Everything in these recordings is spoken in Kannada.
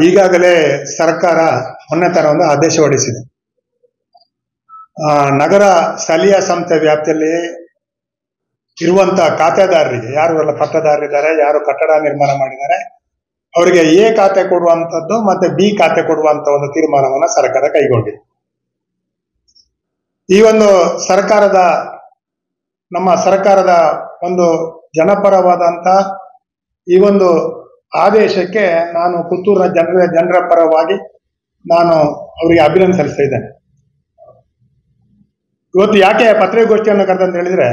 ಈಗಾಗಲೇ ಸರ್ಕಾರ ಮೊನ್ನೆ ತರ ಒಂದು ಆದೇಶ ಹೊರಡಿಸಿದೆ. ನಗರ ಸ್ಥಳೀಯ ಸಂಸ್ಥೆ ವ್ಯಾಪ್ತಿಯಲ್ಲಿ ಇರುವಂತಹ ಖಾತೆದಾರರಿಗೆ, ಯಾರು ಎಲ್ಲ ಪಟ್ಟದಾರರಿದ್ದಾರೆ, ಯಾರು ಕಟ್ಟಡ ನಿರ್ಮಾಣ ಮಾಡಿದ್ದಾರೆ, ಅವರಿಗೆ ಎ ಖಾತೆ ಕೊಡುವಂತದ್ದು ಮತ್ತೆ ಬಿ ಖಾತೆ ಕೊಡುವಂತ ಒಂದು ತೀರ್ಮಾನವನ್ನ ಸರ್ಕಾರ ಕೈಗೊಂಡಿದೆ. ಈ ಒಂದು ನಮ್ಮ ಸರ್ಕಾರದ ಒಂದು ಜನಪರವಾದಂತ ಈ ಒಂದು ಆದೇಶಕ್ಕೆ ನಾನು ಪುತ್ತೂರಿನ ಜನರ ಪರವಾಗಿ ನಾನು ಅವರಿಗೆ ಅಭಿನಂದನೆ ಸಲ್ಲಿಸ್ತಾ ಇದ್ದೇನೆ. ಇವತ್ತು ಯಾಕೆ ಪತ್ರಿಕಾಗೋಷ್ಠಿಯನ್ನು ಕರೆದಂತ ಹೇಳಿದ್ರೆ,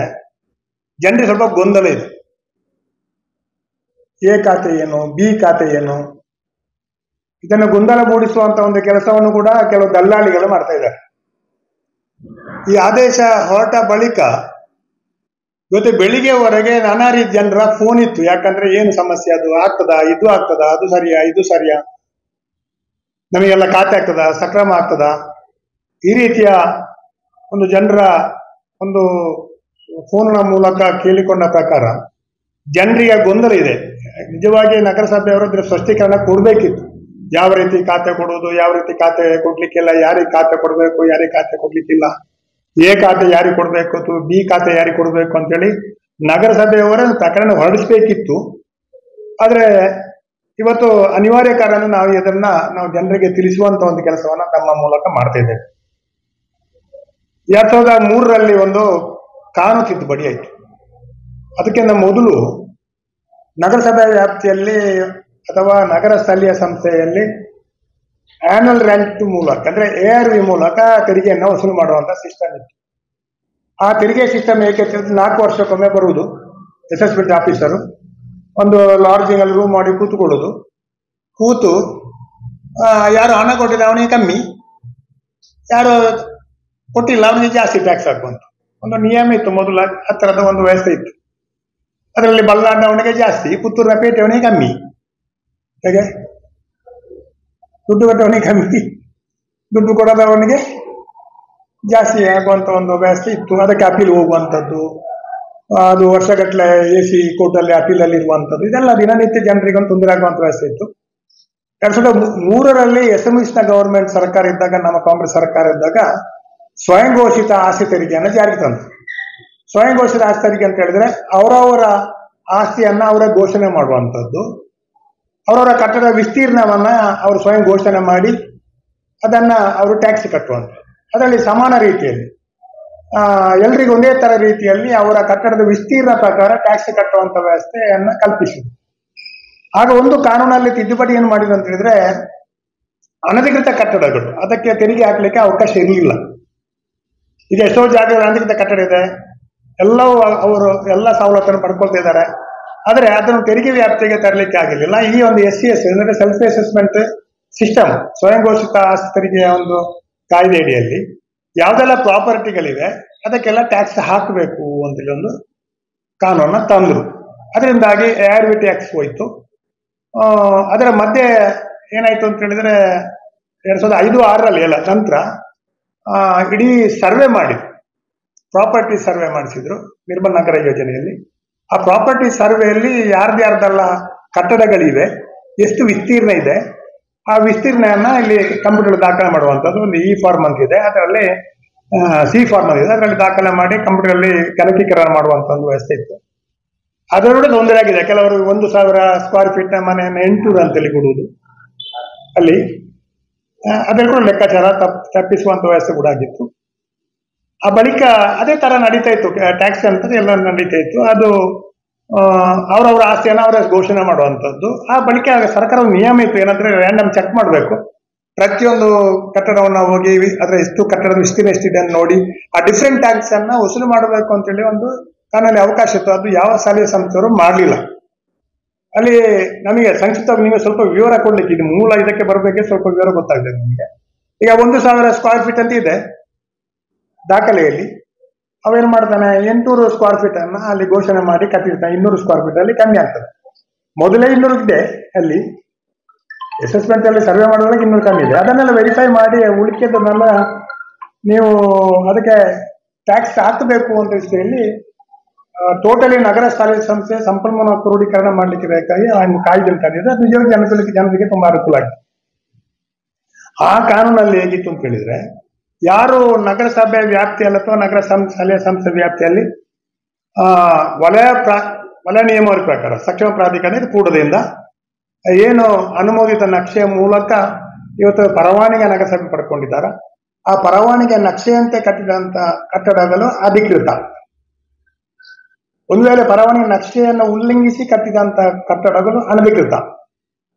ಜನರಿಗೆ ಸ್ವಲ್ಪ ಗೊಂದಲ ಇದೆ. ಎ ಖಾತೆ ಏನು, ಬಿ ಖಾತೆ ಏನು, ಇದನ್ನು ಗೊಂದಲ ಮೂಡಿಸುವಂತ ಒಂದು ಕೆಲಸವನ್ನು ಕೂಡ ಕೆಲವು ದಲ್ಲಾಳಿಗಳು ಮಾಡ್ತಾ ಇದ್ದಾರೆ. ಈ ಆದೇಶ ಹೊರಟ ಬಳಿಕ ಇವತ್ತು ಬೆಳಿಗ್ಗೆವರೆಗೆ ನಾನಾ ರೀತಿ ಜನರ ಫೋನ್ ಇತ್ತು. ಯಾಕಂದ್ರೆ ಏನು ಸಮಸ್ಯೆ, ಅದು ಆಗ್ತದಾ, ಇದು ಆಗ್ತದಾ, ಅದು ಸರಿಯಾ, ಇದು ಸರಿಯಾ, ನಮಗೆಲ್ಲ ಖಾತೆ ಆಗ್ತದಾ, ಸಕ್ರಮ ಆಗ್ತದಾ, ಈ ರೀತಿಯ ಒಂದು ಜನರ ಒಂದು ಫೋನ್ನ ಮೂಲಕ ಕೇಳಿಕೊಂಡ ಪ್ರಕಾರ ಜನರಿಗೆ ಗೊಂದಲ ಇದೆ. ನಿಜವಾಗಿ ನಗರಸಭೆಯವರು ಇದ್ರ ಸ್ಪಷ್ಟೀಕರಣ ಕೊಡ್ಬೇಕಿತ್ತು. ಯಾವ ರೀತಿ ಖಾತೆ ಕೊಡುವುದು, ಯಾವ ರೀತಿ ಖಾತೆ ಕೊಡ್ಲಿಕ್ಕಿಲ್ಲ, ಯಾರಿಗೆ ಖಾತೆ ಕೊಡ್ಬೇಕು, ಯಾರಿಗೆ ಖಾತೆ ಕೊಡ್ಲಿಕ್ಕಿಲ್ಲ, ಎ ಖಾತೆ ಯಾರಿಗೆ ಕೊಡ್ಬೇಕು ಅಥವಾ ಬಿ ಖಾತೆ ಯಾರಿಗೆ ಕೊಡ್ಬೇಕು ಅಂತೇಳಿ ನಗರಸಭೆಯವರ ಪ್ರಕರಣ ಹೊರಡಿಸ್ಬೇಕಿತ್ತು. ಆದ್ರೆ ಇವತ್ತು ಅನಿವಾರ್ಯ ಕಾರಣ ನಾವು ಜನರಿಗೆ ತಿಳಿಸುವಂತ ಒಂದು ಕೆಲಸವನ್ನ ನಮ್ಮ ಮೂಲಕ ಮಾಡ್ತಾ ಇದ್ದೇವೆ. 2003ರಲ್ಲಿ ಒಂದು ಕಾನೂನು ತಿದ್ದುಪಡಿ ಆಯಿತು. ಅದಕ್ಕಿಂತ ಮೊದಲು ನಗರಸಭೆ ವ್ಯಾಪ್ತಿಯಲ್ಲಿ ಅಥವಾ ನಗರ ಸ್ಥಳೀಯ ಸಂಸ್ಥೆಯಲ್ಲಿ ಆನ್ಯುವಲ್ ರೆಂಟ್ ಮೂಲಕ ಅಂದ್ರೆ ARV ಮೂಲಕ ತೆರಿಗೆಯನ್ನು ವಸೂಲು ಮಾಡುವಂತ ಸಿಸ್ಟಮ್ ಇತ್ತು. ಆ ತೆರಿಗೆ ಸಿಸ್ಟಮ್ ಏಕೆ 4 ವರ್ಷಕ್ಕೊಮ್ಮೆ ಬರುವುದು, ಅಸೆಸ್ಮೆಂಟ್ ಆಫೀಸರು ಒಂದು ಲಾಡ್ಜಿಂಗ್ ಅಲ್ಲಿ ರೂಮ್ ಮಾಡಿ ಕೂತು ಯಾರು ಹಣ ಕೊಟ್ಟಿಲ್ಲ ಅವನಿಗೆ ಕಮ್ಮಿ, ಯಾರು ಕೊಟ್ಟಿಲ್ಲ ಅವನಿಗೆ ಜಾಸ್ತಿ ಟ್ಯಾಕ್ಸ್ ಹಾಕುವಂತ ಒಂದು ನಿಯಮ ಇತ್ತು. ಮೊದಲು ಹತ್ತಿರದ ಒಂದು ವ್ಯವಸ್ಥೆ ಇತ್ತು. ಅದರಲ್ಲಿ ಬಲ್ಲಾಂಡವನಿಗೆ ಜಾಸ್ತಿ, ಪುತ್ತೂರಿನ ಪೇಟೆಯವನಿಗೆ ಕಮ್ಮಿ. ಹೇಗೆ ದುಡ್ಡು ಕೊಟ್ಟವನಿಗೆ ಕಮ್ಮಿ, ದುಡ್ಡು ಕೊಡೋದವನಿಗೆ ಜಾಸ್ತಿ ಆಗುವಂತ ಒಂದು ವ್ಯವಸ್ಥೆ ಇತ್ತು. ಅದಕ್ಕೆ ಅಪೀಲ್ ಹೋಗುವಂಥದ್ದು, ಅದು ವರ್ಷಗಟ್ಟಲೆ AC ಕೋರ್ಟಲ್ಲಿ ಅಪೀಲಲ್ಲಿ ಇರುವಂಥದ್ದು, ಇದೆಲ್ಲ ದಿನನಿತ್ಯ ಜನರಿಗೆ ಒಂದು ತೊಂದರೆ ಆಗುವಂತ ವ್ಯವಸ್ಥೆ ಇತ್ತು. 2003ರಲ್ಲಿ SMS ನ ಗವರ್ಮೆಂಟ್ ಸರ್ಕಾರ ಇದ್ದಾಗ, ನಮ್ಮ ಕಾಂಗ್ರೆಸ್ ಸರ್ಕಾರ ಇದ್ದಾಗ ಸ್ವಯಂ ಘೋಷಿತ ಆಸ್ತಿ ತೆರಿಗೆಯನ್ನು ಜಾರಿಗೆ ತಂದರು. ಸ್ವಯಂ ಘೋಷಿತ ಆಸ್ತಿ ತೆರಿಗೆ ಅಂತ ಹೇಳಿದ್ರೆ ಅವರವರ ಆಸ್ತಿಯನ್ನ ಅವರೇ ಘೋಷಣೆ ಮಾಡುವಂಥದ್ದು, ಅವರವರ ಕಟ್ಟಡ ವಿಸ್ತೀರ್ಣವನ್ನ ಅವರು ಸ್ವಯಂ ಘೋಷಣೆ ಮಾಡಿ ಅದನ್ನ ಅವರು ಟ್ಯಾಕ್ಸ್ ಕಟ್ಟುವಂಥದ್ದು. ಅದರಲ್ಲಿ ಸಮಾನ ರೀತಿಯಲ್ಲಿ ಎಲ್ರಿಗೂ ಒಂದೇ ತರ ರೀತಿಯಲ್ಲಿ ಅವರ ಕಟ್ಟಡದ ವಿಸ್ತೀರ್ಣ ಪ್ರಕಾರ ಟ್ಯಾಕ್ಸ್ ಕಟ್ಟುವಂತ ವ್ಯವಸ್ಥೆಯನ್ನ ಕಲ್ಪಿಸಿದ್ರು. ಆಗ ಒಂದು ಕಾನೂನಲ್ಲಿ ತಿದ್ದುಪಡಿ ಏನು ಮಾಡಿದ್ರು ಅಂತ ಹೇಳಿದ್ರೆ, ಅನಧಿಕೃತ ಕಟ್ಟಡಗಳು ಅದಕ್ಕೆ ತೆರಿಗೆ ಹಾಕ್ಲಿಕ್ಕೆ ಅವಕಾಶ ಇರಲಿಲ್ಲ. ಈಗ ಎಷ್ಟೋ ಜಾಗದಲ್ಲಿ ಅನಧಿಕೃತ ಕಟ್ಟಡ ಇದೆ, ಎಲ್ಲವೂ ಅವರು ಎಲ್ಲ ಸವಲತ್ತನ್ನು ಪಡ್ಕೊಳ್ತಾ ಇದ್ದಾರೆ. ಆದ್ರೆ ಅದನ್ನು ತೆರಿಗೆ ವ್ಯಾಪ್ತಿಗೆ ತರಲಿಕ್ಕೆ ಆಗಿರಲಿಲ್ಲ. ಈ ಒಂದು SCS ಅಂದ್ರೆ ಸೆಲ್ಫ್ ಅಸೆಸ್ಮೆಂಟ್ ಸಿಸ್ಟಮ್, ಸ್ವಯಂ ಘೋಷಿತ ಆಸ್ತಿ ತೆರಿಗೆಯ ಒಂದು ಕಾಯ್ದೆ ಅಡಿಯಲ್ಲಿ ಯಾವ್ದೆಲ್ಲ ಪ್ರಾಪರ್ಟಿಗಳಿವೆ ಅದಕ್ಕೆಲ್ಲ ಟ್ಯಾಕ್ಸ್ ಹಾಕಬೇಕು ಅಂತೇಳಿ ಒಂದು ಕಾನೂನನ್ನ ತಂದ್ರು. ಅದರಿಂದಾಗಿ ARV ಟ್ಯಾಕ್ಸ್ ಹೋಯ್ತು. ಅದರ ಮಧ್ಯೆ ಏನಾಯ್ತು ಅಂತ ಹೇಳಿದ್ರೆ 2005-6ರಲ್ಲಿ ಎಲ್ಲ ನಂತರ ಇಡೀ ಸರ್ವೆ ಮಾಡಿ ಪ್ರಾಪರ್ಟಿ ಸರ್ವೆ ಮಾಡಿಸಿದ್ರು ನಿರ್ಮಲ ನಗರ ಯೋಜನೆಯಲ್ಲಿ. ಆ ಪ್ರಾಪರ್ಟಿ ಸರ್ವೆಯಲ್ಲಿ ಯಾರ್ದೆಲ್ಲ ಕಟ್ಟಡಗಳಿವೆ, ಎಷ್ಟು ವಿಸ್ತೀರ್ಣ ಇದೆ, ಆ ವಿಸ್ತೀರ್ಣವನ್ನ ಇಲ್ಲಿ ಕಂಪ್ಯೂಟರ್ ದಾಖಲೆ ಮಾಡುವಂಥದ್ದು ಒಂದು E ಫಾರ್ಮ್ ಅಂತ ಇದೆ, ಅದರಲ್ಲಿ C ಫಾರ್ಮ್ ಅಂತ ಇದೆ, ಅದರಲ್ಲಿ ದಾಖಲೆ ಮಾಡಿ ಕಂಪ್ಯೂಟರ್ ಅಲ್ಲಿ ಗಣಕೀಕರಣ ಮಾಡುವಂತ ಒಂದು ವ್ಯವಸ್ಥೆ ಇತ್ತು. ಅದರೊಳಗೆ ತೊಂದರೆ ಆಗಿದೆ. ಕೆಲವರು 1000 ಸ್ಕ್ವೇರ್ ಫೀಟ್ ಮನೆಯನ್ನು 800 ಅಂತೇಳಿ ಕೊಡುವುದು, ಅಲ್ಲಿ ಅದರ ಕೂಡ ಲೆಕ್ಕಾಚಾರ ತಪ್ಪಿಸುವಂತ ವ್ಯವಸ್ಥೆ ಕೂಡ ಆಗಿತ್ತು. ಆ ಬಳಿಕ ಅದೇ ತರ ನಡೀತಾ ಇತ್ತು, ಟ್ಯಾಕ್ಸ್ ಅಂತ ಎಲ್ಲ ನಡೀತಾ ಇತ್ತು. ಅದು ಅವರವರ ಆಸ್ತಿಯನ್ನು ಅವರ ಘೋಷಣೆ ಮಾಡುವಂಥದ್ದು. ಆ ಬಳಿಕ ಸರ್ಕಾರದ ನಿಯಮ ಇತ್ತು, ಏನಂದ್ರೆ ರ್ಯಾಂಡಮ್ ಚೆಕ್ ಮಾಡಬೇಕು, ಪ್ರತಿಯೊಂದು ಕಟ್ಟಡವನ್ನ ಹೋಗಿ ಅದರ ಎಷ್ಟು ಕಟ್ಟಡದ ವಿಸ್ತೀರ್ಣ ಎಷ್ಟಿದೆ ಅಂತ ನೋಡಿ ಆ ಡಿಫ್ರೆಂಟ್ ಟ್ಯಾಕ್ಸ್ ಅನ್ನ ವಸೂಲು ಮಾಡಬೇಕು ಅಂತೇಳಿ ಒಂದು ಕಾನೂನಲ್ಲಿ ಅವಕಾಶ ಇತ್ತು. ಅದು ಯಾವ ಸ್ಥಳೀಯ ಸಂಸ್ಥೆಯವರು ಮಾಡಲಿಲ್ಲ. ಅಲ್ಲಿ ನಮಗೆ ಸಂಕ್ಷಿಪ್ತವಾಗಿ ನಿಮಗೆ ಸ್ವಲ್ಪ ವಿವರ ಕೊಡ್ಲಿಕ್ಕೆ, ಇದು ಮೂಲ ಇದಕ್ಕೆ ಬರಬೇಕೆ ಸ್ವಲ್ಪ ವಿವರ ಗೊತ್ತಾಗಿದೆ ನಿಮಗೆ. ಈಗ 1000 ಸ್ಕ್ವೇರ್ ಫೀಟ್ ಅಂತ ಇದೆ ದಾಖಲೆಯಲ್ಲಿ, ಅವೇನ್ ಮಾಡ್ತಾನೆ 800 ಸ್ಕ್ವೇರ್ ಫೀಟ್ ಅನ್ನ ಅಲ್ಲಿ ಘೋಷಣೆ ಮಾಡಿ ಕಟ್ಟಿರ್ತಾನೆ. 200 ಸ್ಕ್ವೇರ್ ಫೀಟ್ ಅಲ್ಲಿ ಕಮ್ಮಿ ಆಗ್ತದೆ. ಮೊದಲೇ 200 ಇದೆ, ಅಲ್ಲಿ ಅಸೆಸ್ಮೆಂಟ್ ಅಲ್ಲಿ ಸರ್ವೆ ಮಾಡೋದ್ರಲ್ಲಿ 200 ಕಮ್ಮಿ ಇದೆ. ಅದನ್ನೆಲ್ಲ ವೆರಿಫೈ ಮಾಡಿ ಉಳಿಕೆದನ್ನೆಲ್ಲ ನೀವು ಅದಕ್ಕೆ ಟ್ಯಾಕ್ಸ್ ಹಾಕಬೇಕು ಅಂತ ಹೇಳಿ ಟೋಟಲಿ ನಗರ ಸ್ಥಳೀಯ ಸಂಸ್ಥೆ ಸಂಪನ್ಮೂಲ ಕ್ರೋಢೀಕರಣ ಮಾಡಲಿಕ್ಕೆ ಬೇಕಾಗಿ ಒಂದು ಕಾಯ್ದೆ ತಂದಿದೆ. ಅದು ನಿಜವಾಗಿ ಜನರಿಗೆ ತುಂಬಾ ಅನುಕೂಲ ಆಗಿದೆ. ಆ ಕಾನೂನಲ್ಲಿ ಹೇಗಿತ್ತು ಅಂತ ಹೇಳಿದ್ರೆ, ಯಾರು ನಗರಸಭೆ ವ್ಯಾಪ್ತಿಯಲ್ಲಿ ಅಥವಾ ನಗರ ಸ್ಥಳೀಯ ಸಂಸ್ಥೆ ವ್ಯಾಪ್ತಿಯಲ್ಲಿ ವಲಯ ನಿಯಮಾವಳಿ ಪ್ರಕಾರ ಸಕ್ಷಮ ಪ್ರಾಧಿಕಾರ ಕೂಡದಿಂದ ಏನು ಅನುಮೋದಿತ ನಕ್ಷೆಯ ಮೂಲಕ ಇವತ್ತು ಪರವಾನಗಿ ನಗರಸಭೆ ಪಡ್ಕೊಂಡಿದ್ದಾರೆ, ಆ ಪರವಾನಗಿ ನಕ್ಷೆಯಂತೆ ಕಟ್ಟಿದಂತ ಕಟ್ಟಡಗಳು ಅಧಿಕೃತ. ಒಂದು ವೇಳೆ ಪರವಾನಗಿ ನಕ್ಷೆಯನ್ನು ಉಲ್ಲಂಘಿಸಿ ಕಟ್ಟಿದಂತ ಕಟ್ಟಡಗಳು ಅನಧಿಕೃತ.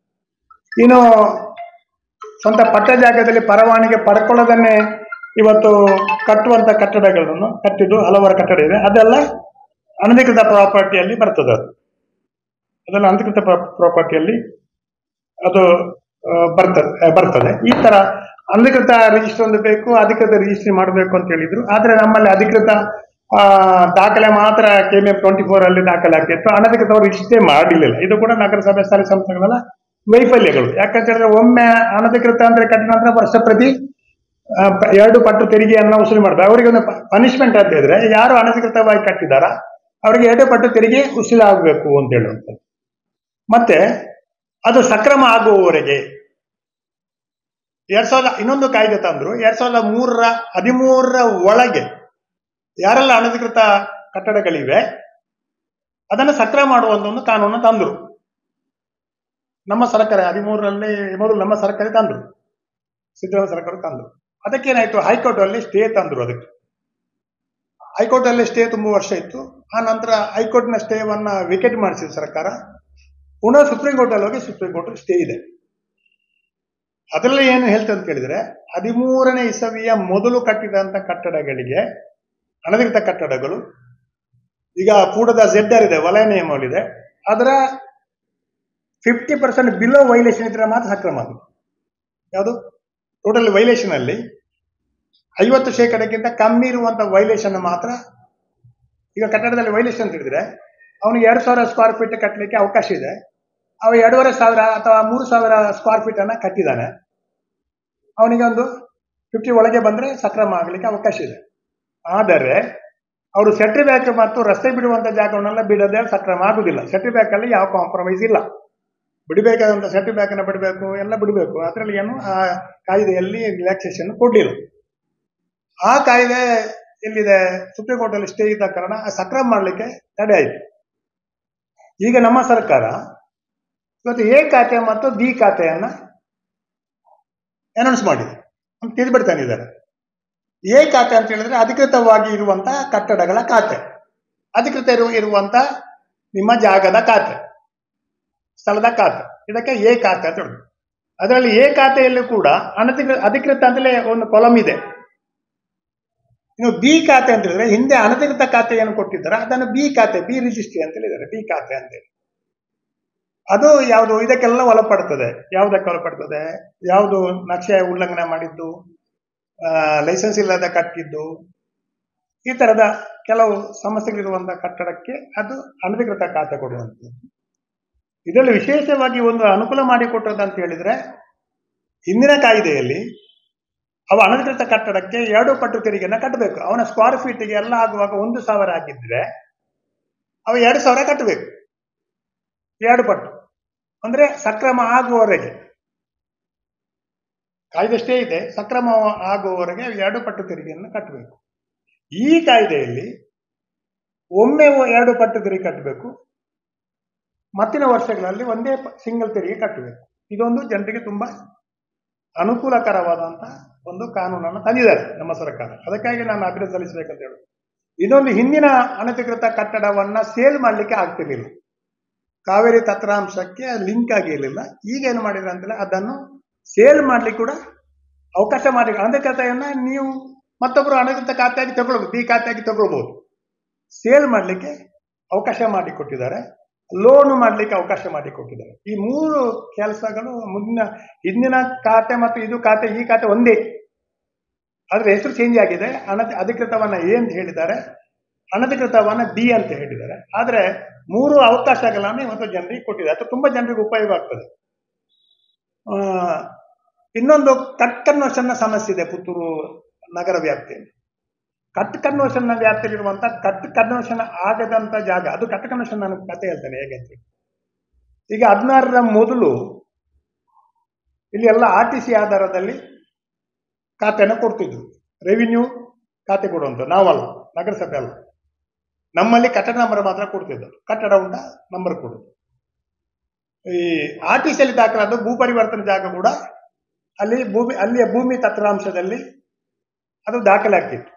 ಇನ್ನು ಸ್ವಂತ ಪಟ್ಟ ಜಾಗದಲ್ಲಿ ಪರವಾನಗಿ ಪಡ್ಕೊಳ್ಳೋದನ್ನೇ ಇವತ್ತು ಕಟ್ಟುವಂತ ಕಟ್ಟಡಗಳನ್ನು ಕಟ್ಟಿದ್ದು ಹಲವಾರು ಕಟ್ಟಡ ಇದೆ, ಅದೆಲ್ಲ ಅನಧಿಕೃತ ಪ್ರಾಪರ್ಟಿಯಲ್ಲಿ ಬರ್ತದೆ. ಅದೆಲ್ಲ ಅನಧಿಕೃತ ಪ್ರಾಪರ್ಟಿಯಲ್ಲಿ ಅದು ಬರ್ತದೆ. ಈ ತರ ಅನಧಿಕೃತ ರಿಜಿಸ್ಟರ್ ಒಂದು ಬೇಕು, ಅಧಿಕೃತ ರಿಜಿಸ್ಟ್ರಿ ಮಾಡಬೇಕು ಅಂತ ಹೇಳಿದ್ರು. ಆದ್ರೆ ನಮ್ಮಲ್ಲಿ ಅಧಿಕೃತ ದಾಖಲೆ ಮಾತ್ರ KMF 24 ಅಲ್ಲಿ ದಾಖಲೆ ಆಗ್ತಿತ್ತು, ಅನಧಿಕೃತವರು ರಿಜಿಸ್ಟ್ರೇ ಮಾಡಲಿಲ್ಲ. ಇದು ಕೂಡ ನಗರಸಭೆ ಸ್ಥಳೀಯ ಸಂಸ್ಥೆಗಳ ವೈಫಲ್ಯಗಳು. ಯಾಕಂತ ಹೇಳಿದ್ರೆ ಒಮ್ಮೆ ಅನಧಿಕೃತ ಅಂದ್ರೆ ಕಟ್ಟಿದ ನಂತರ ವರ್ಷ ಪ್ರತಿ 2 ಪಟ್ಟು ತೆರಿಗೆಯನ್ನು ವಸೂಲಿ ಮಾಡ್ತಾರೆ. ಅವರಿಗೆ ಒಂದು ಪನಿಷ್ಮೆಂಟ್ ಅಂತ ಹೇಳಿದ್ರೆ, ಯಾರು ಅನಧಿಕೃತವಾಗಿ ಕಟ್ಟಿದಾರ ಅವರಿಗೆ 2 ಪಟ್ಟು ತೆರಿಗೆ ವಸೂಲಿ ಆಗಬೇಕು ಅಂತ ಹೇಳುವಂಥದ್ದು. ಮತ್ತೆ ಅದು ಸಕ್ರಮ ಆಗುವವರೆಗೆ 2000 ಇನ್ನೊಂದು ಕಾಯ್ದೆ ತಂದ್ರು. 2013 ಒಳಗೆ ಯಾರೆಲ್ಲ ಅನಧಿಕೃತ ಕಟ್ಟಡಗಳಿವೆ ಅದನ್ನು ಸಕ್ರಮ ಮಾಡುವಂತ ಒಂದು ಕಾನೂನು ತಂದ್ರು. ನಮ್ಮ ಸರ್ಕಾರ 13ರಲ್ಲಿ ಮೊದಲು ನಮ್ಮ ಸರ್ಕಾರ ತಂದ್ರು, ಸಿದ್ದರಾಮಯ್ಯ ಸರ್ಕಾರ ತಂದ್ರು. ಅದಕ್ಕೇನಾಯ್ತು, ಹೈಕೋರ್ಟ್ ಅಲ್ಲಿ ಸ್ಟೇ ತಂದ್ರು. ಅದಕ್ಕೆ ಹೈಕೋರ್ಟ್ ಅಲ್ಲಿ ಸ್ಟೇ ತುಂಬಾ ವರ್ಷ ಇತ್ತು. ಆ ನಂತರ ಹೈಕೋರ್ಟ್ ನ ಸ್ಟೇವನ್ನ ವಿಕೆಟ್ ಮಾಡಿಸಿದ ಸರ್ಕಾರ. ಪುನಃ ಸುಪ್ರೀಂ ಕೋರ್ಟ್ ಅಲ್ಲಿ ಹೋಗಿ ಸುಪ್ರೀಂ ಕೋರ್ಟ್ ಸ್ಟೇ ಇದೆ. ಅದರಲ್ಲಿ ಏನು ಹೇಳ್ತಂತ ಅಂತ ಕೇಳಿದ್ರೆ, 13ನೇ ಇಸವಿಯ ಮೊದಲು ಕಟ್ಟಿದಂತ ಕಟ್ಟಡಗಳಿಗೆ, ಅನಧಿಕೃತ ಕಟ್ಟಡಗಳು, ಈಗ ಕೂಡದ ZR ಇದೆ, ವಲಯ ನಿಯಮವಳಿ ಇದೆ, ಅದರ 50% ಬಿಲೋ ವೈಲೇಷನ್ ಇದ್ರೆ ಮಾತ್ರ ಸಕ್ರಮ ಆಗುತ್ತೆ. ಯಾವುದು ಟೋಟಲ್ ವೈಲೇಷನ್ ಅಲ್ಲಿ 50% ಕಮ್ಮಿ ಇರುವಂತ ವೈಲೇಷನ್ ಮಾತ್ರ. ಈಗ ಕಟ್ಟಡದಲ್ಲಿ ವೈಲೇಷನ್ ಅಂತ ಹೇಳಿದ್ರೆ ಅವನಿಗೆ 2000 ಸ್ಕ್ವೇರ್ ಫೀಟ್ ಕಟ್ಟಲಿಕ್ಕೆ ಅವಕಾಶ ಇದೆ. ಅವ 2500 ಅಥವಾ 3000 ಸ್ಕ್ವೇರ್ ಫೀಟ್ ಅನ್ನ ಕಟ್ಟಿದ್ದಾನೆ, ಅವನಿಗೆ ಒಂದು 50 ಒಳಗೆ ಬಂದ್ರೆ ಸಕ್ರಮ ಆಗಲಿಕ್ಕೆ ಅವಕಾಶ ಇದೆ. ಆದರೆ ಅವರು ಸೆಟ್ರಿ ಬ್ಯಾಕ್ ಮತ್ತು ರಸ್ತೆ ಬಿಡುವಂತ ಜಾಗವನ್ನೆಲ್ಲ ಬಿಡದೆ ಸಕ್ರಮ ಆಗುದಿಲ್ಲ. ಸೆಟ್ರಿ ಬ್ಯಾಕ್ ಅಲ್ಲಿ ಯಾವ ಕಾಂಪ್ರಮೈಸ್ ಇಲ್ಲ. ಬಿಡಬೇಕಾದಂತ ಸೆಟ್ರಿ ಬ್ಯಾಕ್ ಅನ್ನ ಬಿಡಬೇಕು, ಎಲ್ಲ ಬಿಡಬೇಕು. ಅದರಲ್ಲಿ ಏನು ಆ ಕಾಯ್ದೆಯಲ್ಲಿ ರಿಲ್ಯಾಕ್ಸೇಷನ್ ಕೊಡ್ಲಿಲ್ಲ. ಆ ಕಾಯ್ದೆ ಎಲ್ಲಿದೆ, ಸುಪ್ರೀಂ ಕೋರ್ಟ್ ಅಲ್ಲಿ ಸ್ಟೇ ಇದ್ದ ಕಾರಣ ಸಕ್ರಮ ಮಾಡಲಿಕ್ಕೆ ತಡೆ ಆಯ್ತು. ಈಗ ನಮ್ಮ ಸರ್ಕಾರ ಇವತ್ತು A ಖಾತೆ ಮತ್ತು B ಖಾತೆಯನ್ನ ಅನೌನ್ಸ್ ಮಾಡಿದೆ ಅಂತ ತಿಳಿಬಿಡ್ತಾನಿದ್ದಾರೆ. A ಖಾತೆ ಅಂತ ಹೇಳಿದ್ರೆ ಅಧಿಕೃತವಾಗಿ ಇರುವಂತಹ ಕಟ್ಟಡಗಳ ಖಾತೆ, ಅಧಿಕೃತ ಇರುವಂತ ನಿಮ್ಮ ಜಾಗದ ಖಾತೆ, ಸ್ಥಳದ ಖಾತೆ, ಇದಕ್ಕೆ A ಖಾತೆ ಅಂತ ಹೇಳುದು. ಅದರಲ್ಲಿ A ಖಾತೆಯಲ್ಲೂ ಕೂಡ ಅಧಿಕೃತ ಅಂತಲೇ ಒಂದು ಕಾಲಮ್ ಇದೆ. ಇನ್ನು B ಖಾತೆ ಅಂತ ಹೇಳಿದ್ರೆ ಹಿಂದೆ ಅನಧಿಕೃತ ಖಾತೆಯನ್ನು ಕೊಟ್ಟಿದ್ದಾರೆ, ಅದನ್ನು B ಖಾತೆ, B ರಿಜಿಸ್ಟ್ರಿ ಅಂತ ಹೇಳಿದ್ದಾರೆ, B ಖಾತೆ ಅಂತೇಳಿ. ಅದು ಯಾವುದು ಇದಕ್ಕೆಲ್ಲ ಒಳಪಡ್ತದೆ. ಯಾವುದಕ್ಕೆ ಒಳಪಡ್ತದೆ, ಯಾವುದು ನಕ್ಷೆ ಉಲ್ಲಂಘನೆ ಮಾಡಿದ್ದು, ಲೈಸೆನ್ಸ್ ಇಲ್ಲದ ಕಟ್ಟಿದ್ದು, ಈ ತರದ ಕೆಲವು ಸಮಸ್ಯೆಗಳಿರುವಂತಹ ಕಟ್ಟಡಕ್ಕೆ ಅದು ಅನಧಿಕೃತ ಖಾತೆ ಕೊಡುವಂಥದ್ದು. ಇದರಲ್ಲಿ ವಿಶೇಷವಾಗಿ ಒಂದು ಅನುಕೂಲ ಮಾಡಿಕೊಟ್ಟದ್ದು ಅಂತ ಹೇಳಿದ್ರೆ, ಹಿಂದಿನ ಕಾಯ್ದೆಯಲ್ಲಿ ಅವ ಅನಧಿಕೃತ ಕಟ್ಟಡಕ್ಕೆ 2 ಪಟ್ಟು ತೆರಿಗೆಯನ್ನ ಕಟ್ಟಬೇಕು. ಅವನ ಸ್ಕ್ವೇರ್ ಫೀಟ್ಗೆ ಎಲ್ಲ ಆಗುವಾಗ 1000 ಆಗಿದ್ರೆ ಅವ 2000 ಕಟ್ಟಬೇಕು, 2 ಪಟ್ಟು. ಅಂದ್ರೆ ಸಕ್ರಮ ಆಗುವವರೆಗೆ ಕಾಯ್ದೆಷ್ಟೇ ಇದೆ, ಸಕ್ರಮ ಆಗುವವರೆಗೆ 2 ಪಟ್ಟು ತೆರಿಗೆಯನ್ನು ಕಟ್ಟಬೇಕು. ಈ ಕಾಯ್ದೆಯಲ್ಲಿ ಒಮ್ಮೆ 2 ಪಟ್ಟು ತೆರಿಗೆ ಕಟ್ಟಬೇಕು, ಮತ್ತಿನ ವರ್ಷಗಳಲ್ಲಿ ಒಂದೇ ಸಿಂಗಲ್ ತೆರಿಗೆ ಕಟ್ಟಬೇಕು. ಇದೊಂದು ಜನರಿಗೆ ತುಂಬಾ ಅನುಕೂಲಕರವಾದಂತಹ ಒಂದು ಕಾನೂನನ್ನು ತಂದಿದ್ದಾರೆ ನಮ್ಮ ಸರ್ಕಾರ. ಅದಕ್ಕಾಗಿ ನಾನು ಅಭಿನಂದನೆ ಸಲ್ಲಿಸಬೇಕಂತ ಹೇಳುದು. ಇನ್ನೊಂದು, ಹಿಂದಿನ ಅನಧಿಕೃತ ಕಟ್ಟಡವನ್ನ ಸೇಲ್ ಮಾಡ್ಲಿಕ್ಕೆ ಆಗ್ತಿರ್ಲಿಲ್ಲ, ಕಾವೇರಿ ತತ್ರಾಂಶಕ್ಕೆ ಲಿಂಕ್ ಆಗಿರ್ಲಿಲ್ಲ. ಈಗ ಏನು ಮಾಡಿದ್ರೆ ಅಂತಂದ್ರೆ ಅದನ್ನು ಸೇಲ್ ಮಾಡ್ಲಿಕ್ಕೆ ಕೂಡ ಅವಕಾಶ ಮಾಡಿ, ಅನಧಿಕೃತೆಯನ್ನ ನೀವು ಮತ್ತೊಬ್ಬರು ಅನಧಿಕೃತ ಖಾತೆಯಾಗಿ ತಗೊಳ್ಬಹುದು, B ಖಾತೆಯಾಗಿ ತಗೊಳ್ಬಹುದು. ಸೇಲ್ ಮಾಡ್ಲಿಕ್ಕೆ ಅವಕಾಶ ಮಾಡಿಕೊಟ್ಟಿದ್ದಾರೆ, ಲೋನ್ ಮಾಡ್ಲಿಕ್ಕೆ ಅವಕಾಶ ಮಾಡಿಕೊಟ್ಟಿದ್ದಾರೆ. ಈ 3 ಕೆಲಸಗಳು ಹಿಂದಿನ ಖಾತೆ ಮತ್ತು ಇದು ಖಾತೆ, ಈ ಖಾತೆ ಒಂದೇ, ಆದ್ರೆ ಹೆಸರು ಚೇಂಜ್ ಆಗಿದೆ. ಅಧಿಕೃತವನ್ನ A ಅಂತ ಹೇಳಿದ್ದಾರೆ, ಅನಧಿಕೃತವನ್ನ B ಅಂತ ಹೇಳಿದ್ದಾರೆ. ಆದ್ರೆ 3 ಅವಕಾಶಗಳನ್ನು ಇವತ್ತು ಜನರಿಗೆ ಕೊಟ್ಟಿದ್ದಾರೆ. ಅದು ತುಂಬಾ ಜನರಿಗೆ ಉಪಯೋಗ ಆಗ್ತದೆ. ಇನ್ನೊಂದು ಕಟ್ ಕನ್ವರ್ಷನ್ ಸಮಸ್ಯೆ ಇದೆ ಪುತ್ತೂರು ನಗರ ವ್ಯಾಪ್ತಿಯಲ್ಲಿ. ಕಟ್ ಕನ್ವರ್ಷನ್ ನ ವ್ಯಾಪ್ತಿಯಲ್ಲಿರುವಂತಹ ಕಟ್ ಕನ್ವರ್ಷನ್ ಆಗದಂತ ಜಾಗ ಅದು ಕಟ್ ಕನ್ವರ್ಷನ್. ನಾನು ಕತೆ ಹೇಳ್ತೇನೆ ಹೇಗೆ ಅಂತ. ಈಗ 16ರ ಮೊದಲು ಇಲ್ಲಿ ಎಲ್ಲ RTC ಆಧಾರದಲ್ಲಿ ಖಾತೆನ ಕೊಡ್ತಿದ್ರು. ರೆವಿನ್ಯೂ ಖಾತೆ ಕೊಡುವಂತ ನಾವಲ್ಲ, ನಗರಸಭೆ ಅಲ್ಲ. ನಮ್ಮಲ್ಲಿ ಕಟ್ಟಡ ನಂಬರ್ ಮಾತ್ರ ಕೊಡ್ತಿದ್ರು. ಕಟ್ಟಡ ಉಂಟ ನಂಬರ್ ಕೊಡುದು. ಈ RTC ಅಲ್ಲಿ ದಾಖಲಾದ ಭೂ ಪರಿವರ್ತನೆ ಜಾಗ ಕೂಡ ಅಲ್ಲಿಯ ಭೂಮಿ ತತ್ರಾಂಶದಲ್ಲಿ ಅದು ದಾಖಲೆ ಆಗ್ತಿತ್ತು.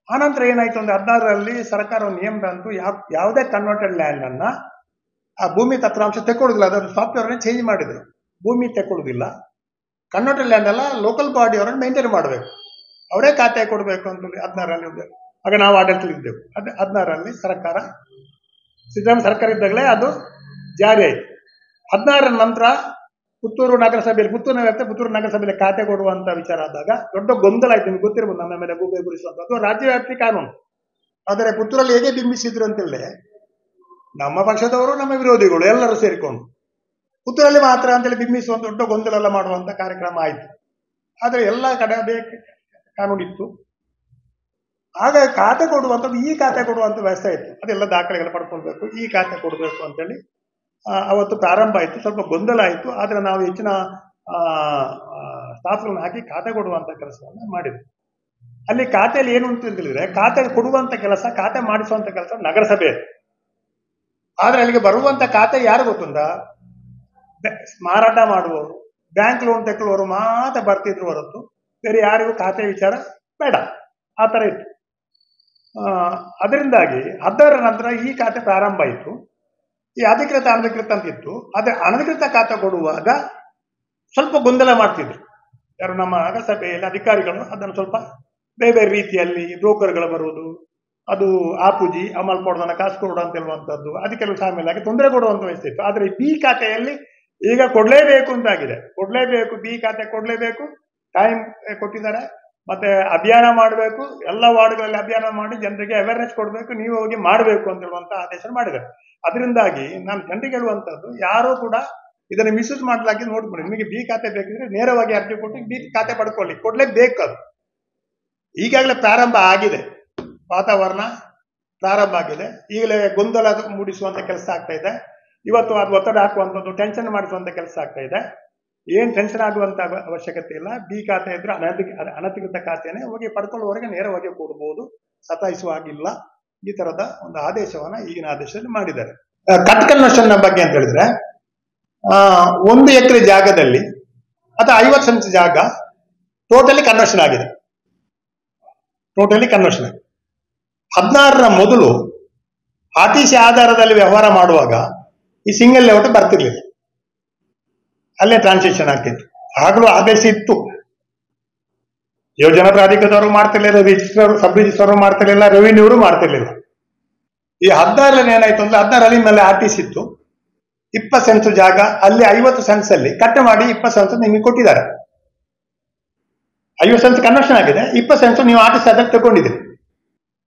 ಆನಂತರ ಏನಾಯ್ತು ಅಂದ್ರೆ 16ರಲ್ಲಿ ಸರ್ಕಾರ ನಿಯಮ ತಂತು, ಯಾವುದೇ ಕನ್ವರ್ಟೆಡ್ ಲ್ಯಾಂಡ್ ಅನ್ನ ಆ ಭೂಮಿ ತತ್ರಾಂಶ ತೆಕ್ಕೊಳ್ಳುದಿಲ್ಲ. ಅದನ್ನು ಸಾಫ್ಟ್ವೇರ್ ಚೇಂಜ್ ಮಾಡಿದ್ರು. ಭೂಮಿ ತೆಕ್ಕೊಳ್ಳುದಿಲ್ಲ, ಕನ್ವರ್ಟೆಡ್ ಲ್ಯಾಂಡ್ ಎಲ್ಲ ಲೋಕಲ್ ಬಾಡಿ ಅವರನ್ನು ಮೇಂಟೈನ್ ಮಾಡಬೇಕು, ಅವರೇ ಖಾತೆ ಕೊಡಬೇಕು ಅಂತ 16ರಲ್ಲಿ ಆಗ ನಾವು ಆಡಳಿತದಲ್ಲಿದ್ದೆವು. ಅದೇ 16ರಲ್ಲಿ ಸರ್ಕಾರ ಸಿದ್ದರಾಮಯ್ಯ ಸರ್ಕಾರ ಇದ್ದಾಗಲೇ ಅದು ಜಾರಿ ಆಯಿತು. 16ರ ನಂತರ ಪುತ್ತೂರು ನಗರಸಭೆಯಲ್ಲಿ ಪುತ್ತೂರು ನಗರಸಭೆಯಲ್ಲಿ ಖಾತೆ ಕೊಡುವಂತ ವಿಚಾರ ಆದಾಗ ದೊಡ್ಡ ಗೊಂದಲ ಆಯ್ತು. ನಿಮ್ಗೆ ಗೊತ್ತಿರ್ಬೋದು, ನಮ್ಮ ಮೇಲೆ ಗೂಬೆ ಗುರಿಸುವಂತ ರಾಜ್ಯವ್ಯಾಪಿ ಕಾನೂನು. ಆದರೆ ಪುತ್ತೂರಲ್ಲಿ ಹೇಗೆ ಬಿಂಬಿಸಿದ್ರು ಅಂತೇಳಿ ನಮ್ಮ ಪಕ್ಷದವರು ನಮ್ಮ ವಿರೋಧಿಗಳು ಎಲ್ಲರೂ ಸೇರಿಕೊಂಡು ಪುತ್ತೂರಲ್ಲಿ ಮಾತ್ರ ಅಂತೇಳಿ ಬಿಂಬಿಸುವಂತ ದೊಡ್ಡ ಗೊಂದಲ ಎಲ್ಲ ಮಾಡುವಂತ ಕಾರ್ಯಕ್ರಮ ಆಯ್ತು. ಆದ್ರೆ ಎಲ್ಲ ಕಡೆ ಅದೇ ಕಾನೂನಿತ್ತು. ಆಗ ಖಾತೆ ಕೊಡುವಂಥದ್ದು ಈ ಖಾತೆ ಕೊಡುವಂತ ವ್ಯವಸ್ಥೆ ಇತ್ತು. ಅದೆಲ್ಲ ದಾಖಲೆಗಳು ಪಡ್ಕೊಳ್ಬೇಕು, ಈ ಖಾತೆ ಕೊಡಬೇಕು ಅಂತೇಳಿ ಅವತ್ತು ಪ್ರಾರಂಭ ಆಯಿತು. ಸ್ವಲ್ಪ ಗೊಂದಲ ಆಯಿತು. ಆದ್ರೆ ನಾವು ಹೆಚ್ಚಿನ ಸ್ಟಾಫ್ಗಳನ್ನ ಹಾಕಿ ಖಾತೆ ಕೊಡುವಂತ ಕೆಲಸವನ್ನು ಮಾಡಿದ್ವಿ. ಅಲ್ಲಿ ಖಾತೆಯಲ್ಲಿ ಏನು ಅಂತ ಹೇಳಿದ್ರೆ, ಖಾತೆ ಕೊಡುವಂತ ಕೆಲಸ, ಖಾತೆ ಮಾಡಿಸುವಂತ ಕೆಲಸ ನಗರಸಭೆ. ಆದ್ರೆ ಅಲ್ಲಿಗೆ ಬರುವಂತ ಖಾತೆ ಯಾರು ಗೊತ್ತುಂಟ? ಮಾರಾಟ ಮಾಡುವವರು, ಬ್ಯಾಂಕ್ ಲೋನ್ ತೆಕ್ಕೊಳ್ಳುವವರು ಮಾತ್ರ ಬರ್ತಿದ್ರು ಹೊರತು ಬೇರೆ ಯಾರಿಗೂ ಖಾತೆ ವಿಚಾರ ಬೇಡ. ಆ ತರ ಇತ್ತು. ಅದರಿಂದಾಗಿ 16ರ ನಂತರ ಈ ಖಾತೆ ಪ್ರಾರಂಭ ಆಯಿತು. ಈ ಅಧಿಕೃತ ಅನಧಿಕೃತ ಅಂತಿತ್ತು. ಆದ್ರೆ ಅನಧಿಕೃತ ಖಾತೆ ಕೊಡುವಾಗ ಸ್ವಲ್ಪ ಗೊಂದಲ ಮಾಡ್ತಿದ್ರು ಯಾರು ನಮ್ಮ ನಗರಸಭೆಯಲ್ಲಿ ಅಧಿಕಾರಿಗಳು. ಅದನ್ನು ಸ್ವಲ್ಪ ಬೇರೆ ಬೇರೆ ರೀತಿಯಲ್ಲಿ ಬ್ರೋಕರ್ಗಳು ಬರುವುದು, ಅದು ಆಪೂಜಿ ಅಮಲ್ ಕೊಡೋದನ್ನ ಕಾಸು ಕೊಡೋದು ಅಂತ ಹೇಳುವಂಥದ್ದು, ಅದಕ್ಕೆಲ್ಲ ಶಾಮೀಲಾಗಿ ತೊಂದರೆ ಕೊಡುವಂತ ವ್ಯವಸ್ಥೆ ಇತ್ತು. ಆದ್ರೆ ಬಿ ಖಾತೆಯಲ್ಲಿ ಈಗ ಕೊಡ್ಲೇಬೇಕು ಅಂತಾಗಿದೆ. ಕೊಡ್ಲೇಬೇಕು, ಬಿ ಖಾತೆ ಕೊಡ್ಲೇಬೇಕು. ಟೈಮ್ ಕೊಟ್ಟಿದ್ದಾರೆ. ಮತ್ತೆ ಅಭಿಯಾನ ಮಾಡಬೇಕು, ಎಲ್ಲ ವಾರ್ಡ್ಗಳಲ್ಲಿ ಅಭಿಯಾನ ಮಾಡಿ ಜನರಿಗೆ ಅವೇರ್ನೆಸ್ ಕೊಡಬೇಕು, ನೀವು ಹೋಗಿ ಮಾಡಬೇಕು ಅಂತ ಹೇಳುವಂತ ಆದೇಶ ಮಾಡಿದ್ದಾರೆ. ಅದರಿಂದಾಗಿ ನಾನು ಜನರಿಗೆ ಹೇಳುವಂತದ್ದು, ಯಾರು ಕೂಡ ಇದನ್ನು ಮಿಸ್ಯೂಸ್ ಮಾಡಲಾಗಿ ನೋಡ್ಬಿಡಿ. ನಿಮಗೆ ಬಿ ಖಾತೆ ಬೇಕಿದ್ರೆ ನೇರವಾಗಿ ಅರ್ಜಿ ಕೊಟ್ಟು ಬಿ ಖಾತೆ ಪಡ್ಕೊಳ್ಳಿ, ಕೊಡ್ಲೇಬೇಕು. ಅದು ಈಗಾಗಲೇ ಪ್ರಾರಂಭ ಆಗಿದೆ, ವಾತಾವರಣ ಪ್ರಾರಂಭ ಆಗಿದೆ. ಈಗಲೇ ಗೊಂದಲ ಮೂಡಿಸುವಂತ ಕೆಲಸ ಆಗ್ತಾ ಇದೆ. ಇವತ್ತು ಅದು ಒತ್ತಡ ಹಾಕುವಂಥದ್ದು, ಟೆನ್ಷನ್ ಮಾಡಿಸುವಂತ ಕೆಲಸ ಆಗ್ತಾ ಇದೆ. ಏನ್ ಟೆನ್ಷನ್ ಆಗುವಂತ ಅವಶ್ಯಕತೆ ಇಲ್ಲ. ಬಿ ಖಾತೆ ಇದ್ರೆ ಅನಧಿಕೃತ ಖಾತೆನೆ ಹೋಗಿ ಪಡ್ಕೊಳ್ಳುವವರೆಗೆ ನೇರವಾಗಿ ಕೊಡಬಹುದು, ಸತಾಯಿಸುವ ಆಗಿಲ್ಲ. ಈ ತರದ ಒಂದು ಆದೇಶವನ್ನ ಈಗಿನ ಆದೇಶದಲ್ಲಿ ಮಾಡಿದ್ದಾರೆ. ಕಟ್ ಕನ್ವರ್ಷನ್ ಬಗ್ಗೆ ಅಂತ ಹೇಳಿದ್ರೆ, 1 ಎಕರೆ ಜಾಗದಲ್ಲಿ ಅಥವಾ 50 ಸೆಂಟ್ಸ್ ಜಾಗ ಟೋಟಲಿ ಕನ್ವರ್ಷನ್ ಆಗಿದೆ. 16ರ ಮೊದಲು RTC ಆಧಾರದಲ್ಲಿ ವ್ಯವಹಾರ ಮಾಡುವಾಗ ಈ ಸಿಂಗಲ್ ಲೇಔಟ್ ಬರ್ತಿರ್ಲಿಲ್ಲ, ಅಲ್ಲೇ ಟ್ರಾನ್ಸಾಕ್ಷನ್ ಆಗ್ತಿತ್ತು. ಆಗಲೂ ಆದೇಶ ಇತ್ತು. ಯೋಜನಾ ಪ್ರಾಧಿಕಾರದವರು ಮಾಡ್ತಿರ್ಲಿಲ್ಲ, ರಿಜಿಸ್ಟ್ರರ್ ಸಬ್ ರಿಜಿಸ್ಟ್ರರ್ ಮಾಡ್ತಿರ್ಲಿಲ್ಲ, ರೆವಿನ್ಯೂರು ಮಾಡ್ತಿರ್ಲಿಲ್ಲ. ಈ 16ರಲ್ಲಿ ಏನಾಯ್ತು ಅಂದ್ರೆ, 16ರಲ್ಲಿ ಮೇಲೆ RTC ಇತ್ತು. 20 ಸೆಂಟ್ಸ್ ಜಾಗ ಅಲ್ಲಿ 50 ಸೆಂಟ್ಸ್ ಅಲ್ಲಿ ಕಟ್ ಮಾಡಿ 20 ಸೆಂಟ್ಸ್ ನಿಮಗೆ ಕೊಟ್ಟಿದ್ದಾರೆ. 50 ಸೆಂಟ್ಸ್ ಕನ್ವರ್ಷನ್ ಆಗಿದೆ, 20 ಸೆಂಟ್ಸ್ ನೀವು RTC ಆಧಾರ ತಗೊಂಡಿದ್ದೀರಿ.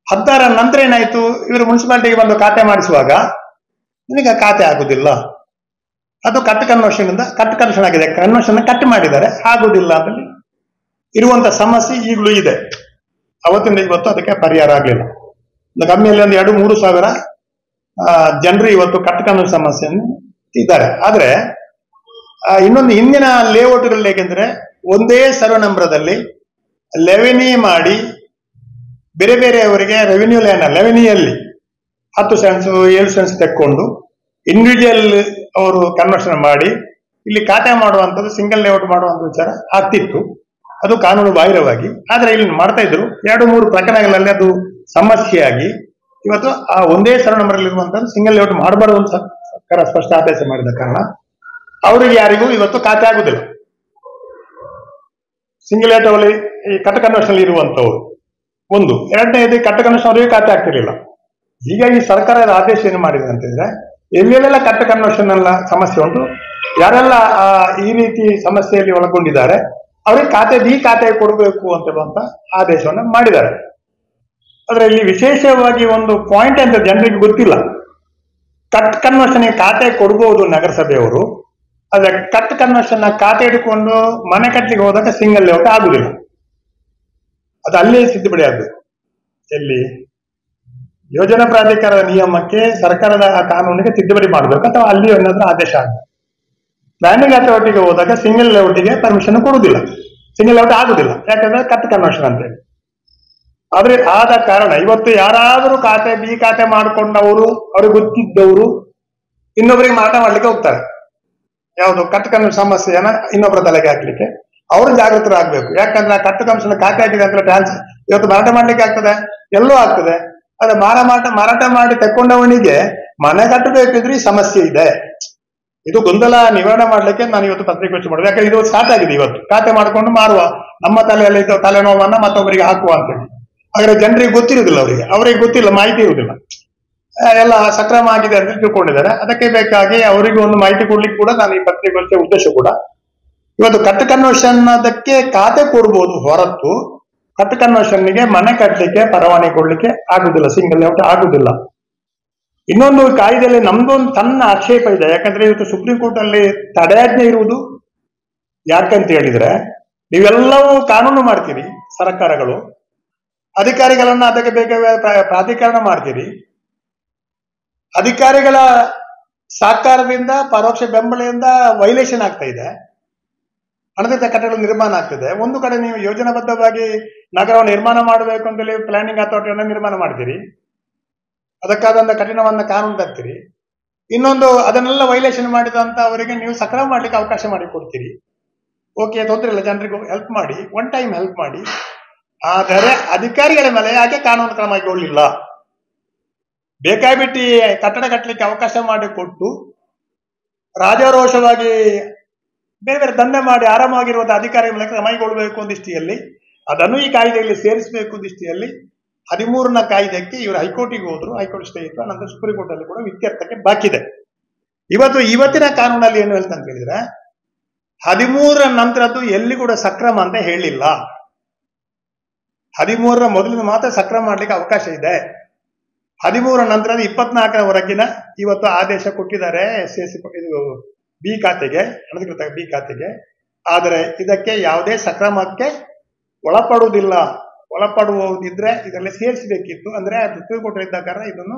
16ರ ನಂತರ ಏನಾಯ್ತು, ಇವರು ಮುನ್ಸಿಪಾಲಿಟಿಗೆ ಬಂದು ಖಾತೆ ಮಾಡಿಸುವಾಗ ನಿಮಗೆ ಖಾತೆ ಆಗುದಿಲ್ಲ. ಅದು ಕಟ್ ಕನ್ವರ್ಷನ್ ಆಗಿದೆ. ಕನ್ವರ್ಷನ್ ಕಟ್ ಮಾಡಿದ್ದಾರೆ, ಆಗುದಿಲ್ಲ ಅಂತ ಇರುವಂತ ಸಮಸ್ಯೆ ಈಗಲೂ ಇದೆ. ಅವತ್ತಿಂದ ಇವತ್ತು ಅದಕ್ಕೆ ಪರಿಹಾರ ಆಗಲಿಲ್ಲ. ಕಮ್ಮಿಯಲ್ಲಿ 2-3 ಸಾವಿರ ಜನರು ಇವತ್ತು ಕಟ್ ಕನ್ವರ್ಷನ್ ಸಮಸ್ಯೆಯನ್ನು ಇದ್ದಾರೆ. ಆದ್ರೆ ಇನ್ನೊಂದು ಹಿಂದಿನ ಲೇಔಟ್ಗಳಲ್ಲಿ ಹೇಗೆಂದ್ರೆ, ಒಂದೇ ಸರ್ವೆ ನಂಬರದಲ್ಲಿ ಲೆವೆನಿ ಮಾಡಿ ಬೇರೆ ಬೇರೆಯವರಿಗೆ ಲೆವೆನಿಯಲ್ಲಿ 10 ಸೆಂಟ್ಸ್ 7 ಸೆಂಟ್ಸ್ ತೆಕ್ಕೊಂಡು ಇಂಡಿವಿಜುವಲ್ ಅವರು ಕನ್ವರ್ಷನ್ ಮಾಡಿ ಇಲ್ಲಿ ಖಾತೆ ಮಾಡುವಂಥದ್ದು, ಸಿಂಗಲ್ ಲೇಔಟ್ ಮಾಡುವಂತ ವಿಚಾರ ಆಗ್ತಿತ್ತು. ಅದು ಕಾನೂನು ಬಾಹಿರವಾಗಿ. ಆದ್ರೆ ಇಲ್ಲಿ ಮಾಡ್ತಾ ಇದ್ರು. 2-3 ಪ್ರಕರಣಗಳಲ್ಲಿ ಅದು ಸಮಸ್ಯೆಯಾಗಿ ಇವತ್ತು ಆ ಒಂದೇ ಸರ್ವೆ ನಂಬರ್ ಇರುವಂತಹ ಸಿಂಗಲ್ ಲೇಔಟ್ ಮಾಡಬಾರದು ಅಂತ ಸರ್ಕಾರ ಸ್ಪಷ್ಟ ಆದೇಶ ಮಾಡಿದ ಕಾರಣ ಅವರಿಗೆ ಯಾರಿಗೂ ಇವತ್ತು ಖಾತೆ ಆಗುದಿಲ್ಲ. ಸಿಂಗಲ್ ಲೇಔಟ್ ಅಲ್ಲಿ ಈ ಕಟ್ ಕನ್ವರ್ಷನ್ ಇರುವಂತವ್ರು ಒಂದು. ಎರಡನೇದು ಕಟ್ ಕನ್ವರ್ಷನ್ ಅವರಿಗೆ ಖಾತೆ ಆಗ್ತಿರ್ಲಿಲ್ಲ. ಹೀಗಾಗಿ ಸರ್ಕಾರದ ಆದೇಶ ಏನು ಮಾಡಿದೆ ಅಂತಂದ್ರೆ, ಎಲ್ಲೆಲ್ಲ ಕಟ್ ಕನ್ವರ್ಷನ್ ಎಲ್ಲ ಸಮಸ್ಯೆ ಉಂಟು, ಯಾರೆಲ್ಲ ಈ ರೀತಿ ಸಮಸ್ಯೆಯಲ್ಲಿ ಒಳಗೊಂಡಿದ್ದಾರೆ ಅವ್ರಿಗೆ ಬಿ ಖಾತೆ ಕೊಡಬೇಕು ಅಂತ ಹೇಳುವಂತ ಆದೇಶವನ್ನು ಮಾಡಿದ್ದಾರೆ. ಆದ್ರೆ ಇಲ್ಲಿ ವಿಶೇಷವಾಗಿ ಒಂದು ಪಾಯಿಂಟ್ ಅಂತ ಜನರಿಗೆ ಗೊತ್ತಿಲ್ಲ. ಕಟ್ ಕನ್ವರ್ಷನ್ ಖಾತೆ ಕೊಡಬಹುದು ನಗರಸಭೆಯವರು, ಆದ್ರೆ ಕಟ್ ಕನ್ವರ್ಷನ್ ಖಾತೆ ಇಟ್ಕೊಂಡು ಮನೆ ಕಟ್ಟಲಿಕ್ಕೆ ಹೋದಾಗ ಸಿಂಗಲ್ ಲೇಔಟ್ ಆಗುದಿಲ್ಲ. ಅದು ಅಲ್ಲೇ ಸಿದ್ಧಪಡಿ ಆಗ್ಬೇಕು. ಎಲ್ಲಿ ಯೋಜನಾ ಪ್ರಾಧಿಕಾರದ ನಿಯಮಕ್ಕೆ ಸರ್ಕಾರದ ಕಾನೂನಿಗೆ ತಿದ್ದುಪಡಿ ಮಾಡಬೇಕು ಅಥವಾ ಅಲ್ಲಿ ಏನಾದ್ರೂ ಆದೇಶ ಆಗಬೇಕು. ಪ್ಲಾನಿಂಗ್ ಅಥಾರಿಟಿಗೆ ಹೋದಾಗ ಸಿಂಗಲ್ ಲೇಔಟಿಗೆ ಪರ್ಮಿಷನ್ ಕೊಡುವುದಿಲ್ಲ, ಸಿಂಗಲ್ ಲೇಔಟ್ ಆಗುದಿಲ್ಲ, ಯಾಕಂದ್ರೆ ಕಟ್ ಕನ್ವರ್ಷನ್ ಅಂತ ಹೇಳಿ. ಆದ್ರೆ ಆದ ಕಾರಣ ಇವತ್ತು ಯಾರಾದರೂ ಖಾತೆ ಬಿ ಖಾತೆ ಮಾಡಿಕೊಂಡವರು, ಅವ್ರಿಗೆ ಗೊತ್ತಿದ್ದವರು ಇನ್ನೊಬ್ಬರಿಗೆ ಮಾರಾಟ ಮಾಡ್ಲಿಕ್ಕೆ ಹೋಗ್ತಾರೆ. ಯಾವುದು ಕಟ್ ಕನ್ವರ್ಷನ್ ಸಮಸ್ಯೆಯನ್ನ ಇನ್ನೊಬ್ಬರ ತಲೆಗೆ ಹಾಕ್ಲಿಕ್ಕೆ ಅವರು ಜಾಗೃತರಾಗಬೇಕು. ಯಾಕಂದ್ರೆ ಕಟ್ ಕನ್ವರ್ಷನ್ ಖಾತೆ ಆಗಿದೆ ಅಂತ ಟ್ರಾನ್ಸ್ ಇವತ್ತು ಮಾರಾಟ ಮಾಡ್ಲಿಕ್ಕೆ ಆಗ್ತದೆ, ಎಲ್ಲೂ ಆಗ್ತದೆ. ಅದೇ ಮಾರಾಟ ಮಾಡಿ ತಕೊಂಡವನಿಗೆ ಮನೆ ಕಟ್ಟಬೇಕಿದ್ರೆ ಈ ಸಮಸ್ಯೆ ಇದೆ. ಇದು ಗೊಂದಲ ನಿವಾರಣೆ ಮಾಡ್ಲಿಕ್ಕೆ ನಾನು ಇವತ್ತು ಪತ್ರಿಕೋಷ್ಠಿ ಮಾಡುದು. ಯಾಕಂದ್ರೆ ಇದು ಸ್ಟಾರ್ಟ್ ಆಗಿದೆ, ಇವತ್ತು ಖಾತೆ ಮಾಡ್ಕೊಂಡು ಮಾರುವ, ನಮ್ಮ ತಲೆಯಲ್ಲಿ ತಲೆನೋವನ್ನ ಮತ್ತೊಬ್ಬರಿಗೆ ಹಾಕುವ ಅಂತೇಳಿ. ಹಾಗಾದ್ರೆ ಜನರಿಗೆ ಗೊತ್ತಿರುವುದಿಲ್ಲ, ಅವರಿಗೆ ಗೊತ್ತಿಲ್ಲ, ಮಾಹಿತಿ ಇರುವುದಿಲ್ಲ, ಎಲ್ಲ ಸಕ್ರಮ ಆಗಿದೆ ಅಂತ ತಿಳ್ಕೊಂಡಿದ್ದಾರೆ. ಅದಕ್ಕೆ ಬೇಕಾಗಿ ಅವರಿಗೆ ಒಂದು ಮಾಹಿತಿ ಕೊಡ್ಲಿಕ್ಕೆ ಕೂಡ ನಾನು ಈ ಪತ್ರಿಕೋಷ್ಠಿಯ ಉದ್ದೇಶ ಕೂಡ ಇವತ್ತು ಕಟ್ ಕನ್ವರ್ಷನ್ ಅದಕ್ಕೆ ಖಾತೆ ಕೊಡ್ಬೋದು ಹೊರತು ಕಟ್ ಕನ್ವರ್ಷನ್ಗೆ ಮನೆ ಕಟ್ಟಲಿಕ್ಕೆ ಪರವಾನಗಿ ಕೊಡ್ಲಿಕ್ಕೆ ಆಗುದಿಲ್ಲ, ಸಿಂಗಲ್ ಲೇಔಟ್ ಆಗುದಿಲ್ಲ. ಇನ್ನೊಂದು ಕಾಯ್ದೆಯಲ್ಲಿ ನಮ್ದೊಂದು ಸಣ್ಣ ಆಕ್ಷೇಪ ಇದೆ. ಯಾಕಂದ್ರೆ ಇವತ್ತು ಸುಪ್ರೀಂ ಕೋರ್ಟ್ ಅಲ್ಲಿ ತಡೆಯಾಜ್ಞೆ ಇರುವುದು ಯಾಕಂತ ಹೇಳಿದ್ರೆ, ನೀವೆಲ್ಲವೂ ಕಾನೂನು ಮಾಡ್ತೀರಿ, ಸರ್ಕಾರಗಳು ಅಧಿಕಾರಿಗಳನ್ನ ಅದಕ್ಕೆ ಬೇಕಾದ ಪ್ರಾಧಿಕರಣ ಮಾಡ್ತೀರಿ, ಅಧಿಕಾರಿಗಳ ಸಹಕಾರದಿಂದ ಪರೋಕ್ಷ ಬೆಂಬಲದಿಂದ ವೈಲೇಷನ್ ಆಗ್ತಾ ಇದೆ, ಅನಧಿಕೃತ ಕಟ್ಟಡಗಳು ನಿರ್ಮಾಣ ಆಗ್ತದೆ. ಒಂದು ಕಡೆ ನೀವು ಯೋಜನಾಬದ್ಧವಾಗಿ ನಗರವನ್ನು ನಿರ್ಮಾಣ ಮಾಡಬೇಕು ಅಂತೇಳಿ ಪ್ಲಾನಿಂಗ್ ಅಥಾರಿಟಿಯನ್ನು ನಿರ್ಮಾಣ ಮಾಡ್ತೀರಿ, ಅದಕ್ಕಾದಂತ ಕಠಿಣವನ್ನ ಕಾನೂನು ತರ್ತೀರಿ. ಇನ್ನೊಂದು ಅದನ್ನೆಲ್ಲ ವೈಲೇಷನ್ ಮಾಡಿದಂತ ಅವರಿಗೆ ನೀವು ಸಕ್ರಮ ಮಾಡ್ಲಿಕ್ಕೆ ಅವಕಾಶ ಮಾಡಿ ಕೊಡ್ತೀರಿ. ಓಕೆ, ತೊಂದರೆ ಇಲ್ಲ, ಜನರಿಗೆ ಹೆಲ್ಪ್ ಮಾಡಿ, ಒನ್ ಟೈಮ್ ಹೆಲ್ಪ್ ಮಾಡಿ. ಆದರೆ ಅಧಿಕಾರಿಗಳ ಮೇಲೆ ಯಾಕೆ ಕಾನೂನು ಕ್ರಮ ಕೈಗೊಳ್ಳಿಲ್ಲ? ಬೇಕಾಬಿಟ್ಟಿ ಕಟ್ಟಡ ಕಟ್ಟಲಿಕ್ಕೆ ಅವಕಾಶ ಮಾಡಿ ಕೊಟ್ಟು ರಾಜಾರೋಷವಾಗಿ ಬೇರೆ ಬೇರೆ ದಂಧೆ ಮಾಡಿ ಆರಾಮಾಗಿರುವಂತಹ ಅಧಿಕಾರಿಗಳ ಮೇಲೆ ಕ್ರಮ ಕೈಗೊಳ್ಳಬೇಕು ದೃಷ್ಟಿಯಲ್ಲಿ ಅದನ್ನು ಈ ಕಾಯ್ದೆಯಲ್ಲಿ ಸೇರಿಸಬೇಕು ದೃಷ್ಟಿಯಲ್ಲಿ 13ನೇ ಕಾಯ್ದೆಗೆ ಇವರು ಹೈಕೋರ್ಟಿಗೆ ಹೋದ್ರು, ಹೈಕೋರ್ಟ್ ಸ್ಟೇ ಇತ್ತು, ನಂತರ ಸುಪ್ರೀಂ ಕೋರ್ಟ್ ಅಲ್ಲಿ ಕೂಡ ಇತ್ಯರ್ಥಕ್ಕೆ ಬಾಕಿ ಇದೆ. ಇವತ್ತಿನ ಕಾನೂನಲ್ಲಿ ಏನು ಹೇಳ್ತಾ ಅಂತ ಹೇಳಿದ್ರೆ 13ರ ನಂತರದ್ದು ಎಲ್ಲಿ ಕೂಡ ಸಕ್ರಮ ಅಂತ ಹೇಳಿಲ್ಲ. 13ರ ಮೊದಲಿನ ಮಾತ್ರ ಸಕ್ರಮ ಮಾಡ್ಲಿಕ್ಕೆ ಅವಕಾಶ ಇದೆ. 13ರ ನಂತರದ 24ರವರೆಗಿನ ಇವತ್ತು ಆದೇಶ ಕೊಟ್ಟಿದ್ದಾರೆ SC ಇದು ಬಿ ಖಾತೆಗೆ, ಅನಧಿಕೃತ ಬಿ ಖಾತೆಗೆ. ಆದರೆ ಇದಕ್ಕೆ ಯಾವುದೇ ಸಕ್ರಮಕ್ಕೆ ಒಳಪಡುವುದಿದ್ರೆ ಇದರಲ್ಲಿ ಸೇರಿಸಬೇಕಿತ್ತು. ಅಂದ್ರೆ ಸುಪ್ರೀಂ ಕೋರ್ಟ್ ಇದ್ದ ಕಾರಣ ಇದನ್ನು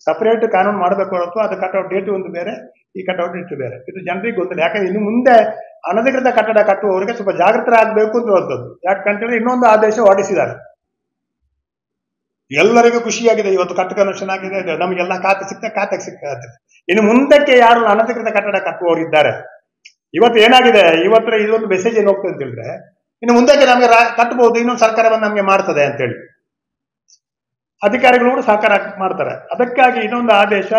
ಸಪರೇಟ್ ಕಾನೂನು ಮಾಡಬೇಕು ಹೊರತು ಅದು ಕಟ್ಔಟ್ ಡೇಟ್ ಒಂದು ಬೇರೆ, ಈ ಕಟ್ಔಟ್ ಡೇಟ್ ಬೇರೆ. ಇದು ಜನರಿಗೆ ಗೊತ್ತಿಲ್ಲ. ಯಾಕಂದ್ರೆ ಇನ್ನು ಮುಂದೆ ಅನಧಿಕೃತ ಕಟ್ಟಡ ಕಟ್ಟುವವರಿಗೆ ಸ್ವಲ್ಪ ಜಾಗೃತರಾಗಬೇಕು ಅಂತ ಹೇಳುವಂಥದ್ದು. ಯಾಕಂತೇಳಿ ಇನ್ನೊಂದು ಆದೇಶ ಹೊರಡಿಸಿದ್ದಾರೆ. ಎಲ್ಲರಿಗೂ ಖುಷಿಯಾಗಿದೆ, ಇವತ್ತು ಕಟ್ ಕನ್ವರ್ಷನ್ ಆಗಿದೆ, ನಮಗೆಲ್ಲ ಖಾತೆಗೆ ಸಿಗ್ತದೆ. ಇನ್ನು ಮುಂದಕ್ಕೆ ಯಾರು ಅನಧಿಕೃತ ಕಟ್ಟಡ ಕಟ್ಟುವವರಿದ್ದಾರೆ, ಇವತ್ತು ಏನಾಗಿದೆ, ಇದೊಂದು ಮೆಸೇಜ್ ಏನು ಹೋಗ್ತದೆ ಅಂತ ಹೇಳಿದ್ರೆ, ಇನ್ನು ಮುಂದಕ್ಕೆ ನಮಗೆ ಕಟ್ಟಬಹುದು, ಇನ್ನೊಂದು ಸರ್ಕಾರ ಬಂದು ನಮಗೆ ಮಾಡ್ತದೆ ಅಂತೇಳಿ ಅಧಿಕಾರಿಗಳು ಕೂಡ ಸಹಕಾರ ಮಾಡ್ತಾರೆ. ಅದಕ್ಕಾಗಿ ಇನ್ನೊಂದು ಆದೇಶ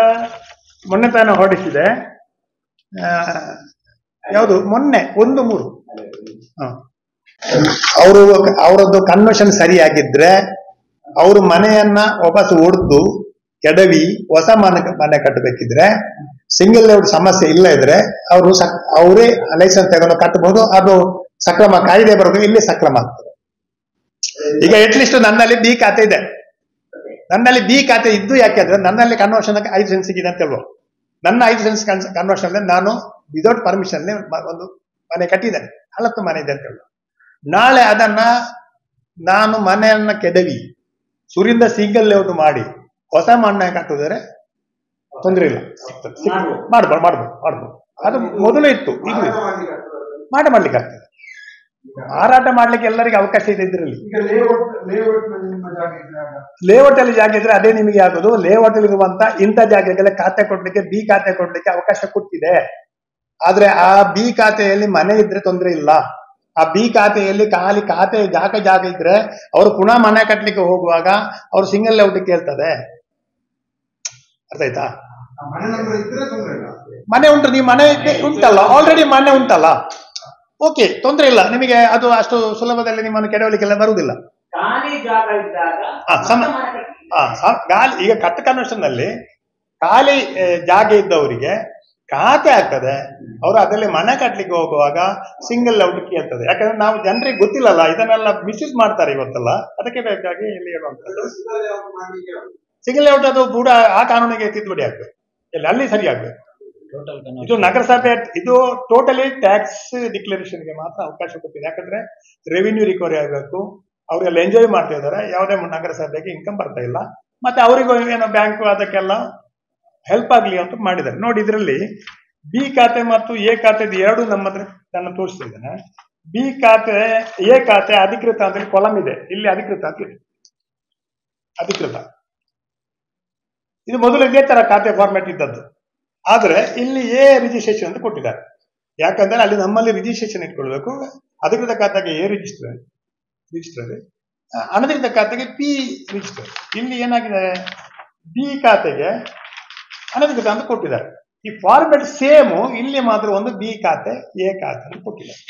ಮೊನ್ನೆ ತಾನು ಹೊರಡಿಸಿದೆ. ಯಾವುದು ಮೊನ್ನೆ 1-3 ಅವರದ್ದು ಕನ್ವರ್ಷನ್ ಸರಿಯಾಗಿದ್ರೆ ಅವರು ಮನೆಯನ್ನ ವಾಪಸ್ ಹೊಡೆದು ಕೆಡವಿ ಹೊಸ ಮನೆ ಕಟ್ಟಬೇಕಿದ್ರೆ, ಸಿಂಗಲ್ ಲೇಔಟ್ ಸಮಸ್ಯೆ ಇಲ್ಲ ಇದ್ರೆ ಅವರೇ ಲೈಸೆನ್ಸ್ ತಗೊಂಡು ಕಟ್ಟಬಹುದು. ಅದು ಸಕ್ರಮ ಕಾಯ್ದೆ ಬರೋದು ಇಲ್ಲಿ ಸಕ್ರಮ ಆಗ್ತದೆ. ಈಗ ಅಟ್ಲೀಸ್ಟ್ ನನ್ನಲ್ಲಿ ಬಿ ಖಾತೆ ಇದೆ, ನನ್ನಲ್ಲಿ ಬಿ ಖಾತೆ ಇದ್ದು ಯಾಕೆಂದ್ರೆ ನನ್ನಲ್ಲಿ ಕನ್ವರ್ಷನ್ 5 ಸೆಂಟ್ ಸಿಗಿದೆ ಅಂತ ಹೇಳುವ. ನನ್ನ 5 ಸೆಂಟ್ಸ್ ಕನ್ವರ್ಷನ್ ನಾನು ವಿದೌಟ್ ಪರ್ಮಿಷನ್ ಒಂದು ಮನೆ ಕಟ್ಟಿದ್ದೇನೆ, ಹಳತ್ತು ಮನೆ ಇದೆ ಅಂತ ಹೇಳುವ. ನಾಳೆ ಅದನ್ನ ನಾನು ಮನೆಯನ್ನ ಕೆಡವಿ ಸೂರ್ಯದಿಂದ ಸಿಂಗಲ್ ಲೇಔಟ್ ಮಾಡಿ ಹೊಸ ಮನೆ ಕಟ್ಟಿದರೆ ತೊಂದರೆ ಇಲ್ಲ, ಮಾಡ್ಬೋದು. ಅದು ಮೊದಲು ಇತ್ತು, ಈಗ ಮಾಡ್ಲಿಕ್ಕೆ ಆಗ್ತದೆ. ಮಾರಾಟ ಮಾಡ್ಲಿಕ್ಕೆ ಎಲ್ಲರಿಗೆ ಅವಕಾಶ ಇದೆ ಇದರಲ್ಲಿ. ಲೇಔಟ್ ಅಲ್ಲಿ ಜಾಗ ಇದ್ರೆ ಅದೇ ನಿಮಗೆ ಆಗೋದು. ಲೇಔಟ್ ಅಲ್ಲಿ ಇರುವಂತ ಇಂಥ ಜಾಗಕ್ಕೆ ಖಾತೆ ಕೊಡ್ಲಿಕ್ಕೆ, ಬಿ ಖಾತೆ ಕೊಡ್ಲಿಕ್ಕೆ ಅವಕಾಶ ಕೊಟ್ಟಿದೆ. ಆದ್ರೆ ಆ ಬಿ ಖಾತೆಯಲ್ಲಿ ಮನೆ ಇದ್ರೆ ತೊಂದರೆ ಇಲ್ಲ. ಆ ಬಿ ಖಾತೆಯಲ್ಲಿ ಖಾಲಿ ಖಾತೆ ಜಾಗ ಇದ್ರೆ ಅವರು ಪುನಃ ಮನೆ ಕಟ್ಟಲಿಕ್ಕೆ ಹೋಗುವಾಗ ಅವರು ಸಿಂಗಲ್ ಲೇಔಟ್ ಕೇಳ್ತದೆ. ಅರ್ಥ ಆಯ್ತಾ? ಮನೆ ಉಂಟು, ನೀವು ಮನೆ ಉಂಟಲ್ಲ, ಆಲ್ರೆಡಿ ಮನೆ ಉಂಟಲ್ಲ, ಓಕೆ, ತೊಂದರೆ ಇಲ್ಲ ನಿಮಗೆ. ಅದು ಅಷ್ಟು ಸುಲಭದಲ್ಲಿ ನಿಮ್ಮನ್ನು ಕೆಡವಲಿಕ್ಕೆಲ್ಲ ಬರುವುದಿಲ್ಲ. ಗಾಲಿ ಈಗ ಕಟ್ ಕನ್ವರ್ಷನ್ ನಲ್ಲಿ ಖಾಲಿ ಜಾಗ ಇದ್ದವರಿಗೆ ಖಾತೆ ಆಗ್ತದೆ. ಅವರು ಅದರಲ್ಲಿ ಮನೆ ಕಟ್ಟಲಿಕ್ಕೆ ಹೋಗುವಾಗ ಸಿಂಗಲ್ ಲೇಔಟ್ ಕೇಳ್ತದೆ. ಯಾಕಂದ್ರೆ ನಾವು ಜನರಿಗೆ ಗೊತ್ತಿಲ್ಲಲ್ಲ, ಇದನ್ನೆಲ್ಲ ಮಿಸ್ಯೂಸ್ ಮಾಡ್ತಾರೆ ಇವತ್ತೆಲ್ಲ. ಅದಕ್ಕೆ ಬೇಕಾಗಿ ಇಲ್ಲಿ ಹೇಳುವಂಥದ್ದು ಸಿಂಗಲ್ ಲೇಔಟ್ ಅದು ಕೂಡ ಆ ಕಾನೂನಿಗೆ ತಿದ್ದುಪಡಿ ಆಗ್ಬೇಕು, ಅಲ್ಲಿ ಸರಿ ಆಗ್ಬೇಕು. ಇದು ನಗರಸಭೆ, ಇದು ಟೋಟಲಿ ಟ್ಯಾಕ್ಸ್ ಡಿಕ್ಲರೇಷನ್ಗೆ ಮಾತ್ರ ಅವಕಾಶ ಕೊಟ್ಟಿದೆ. ಯಾಕಂದ್ರೆ ರೆವಿನ್ಯೂ ರಿಕವರಿ ಆಗಬೇಕು, ಅವರೆಲ್ಲ ಎಂಜಾಯ್ ಮಾಡ್ತಾ ಇದ್ದಾರೆ, ಯಾವುದೇ ನಗರಸಭೆಗೆ ಇನ್ಕಮ್ ಬರ್ತಾ ಇಲ್ಲ, ಮತ್ತೆ ಅವರಿಗೂ ಏನೋ ಬ್ಯಾಂಕು ಅದಕ್ಕೆಲ್ಲ ಹೆಲ್ಪ್ ಆಗಲಿ ಅಂತ ಮಾಡಿದ್ದಾರೆ. ನೋಡಿ, ಇದರಲ್ಲಿ ಬಿ ಖಾತೆ ಮತ್ತು ಎ ಖಾತೆದು ಎರಡು ನಮ್ಮ ಹತ್ರ ನಾನು ತೋರಿಸ್ತಾ ಇದ್ದೇನೆ. ಬಿ ಖಾತೆ, ಎ ಖಾತೆ ಅಧಿಕೃತ ಅಂತ ಕಾಲಮ್ ಇದೆ, ಇಲ್ಲಿ ಅಧಿಕೃತ ಅಂತ ಇದೆ, ಅಧಿಕೃತ. ಇದು ಮೊದಲು ಇದೇ ತರ ಖಾತೆ ಫಾರ್ಮ್ಯಾಟ್ ಇದ್ದದ್ದು, ಆದ್ರೆ ಇಲ್ಲಿ ಎ ರಿಜಿಸ್ಟ್ರೇಷನ್ ಅಂತ ಕೊಟ್ಟಿದ್ದಾರೆ. ಯಾಕಂದ್ರೆ ಅಲ್ಲಿ ನಮ್ಮಲ್ಲಿ ರಿಜಿಸ್ಟ್ರೇಷನ್ ಇಟ್ಕೊಳ್ಬೇಕು. ಅಧಿಕೃತ ಖಾತೆಗೆ ಎ ರಿಜಿಸ್ಟರ್, ಅನಧಿಕೃತ ಖಾತೆಗೆ ಪಿ ರಿಜಿಸ್ಟರ್. ಇಲ್ಲಿ ಏನಾಗಿದೆ, ಬಿ ಖಾತೆಗೆ ಅನಧಿಕೃತ ಅಂತ ಕೊಟ್ಟಿದ್ದಾರೆ. ಈ ಫಾರ್ಮೆಟ್ ಸೇಮ್, ಇಲ್ಲಿ ಮಾತ್ರ ಒಂದು ಬಿ ಖಾತೆ ಎ ಖಾತೆ ಅಂತ ಕೊಟ್ಟಿದ್ದಾರೆ.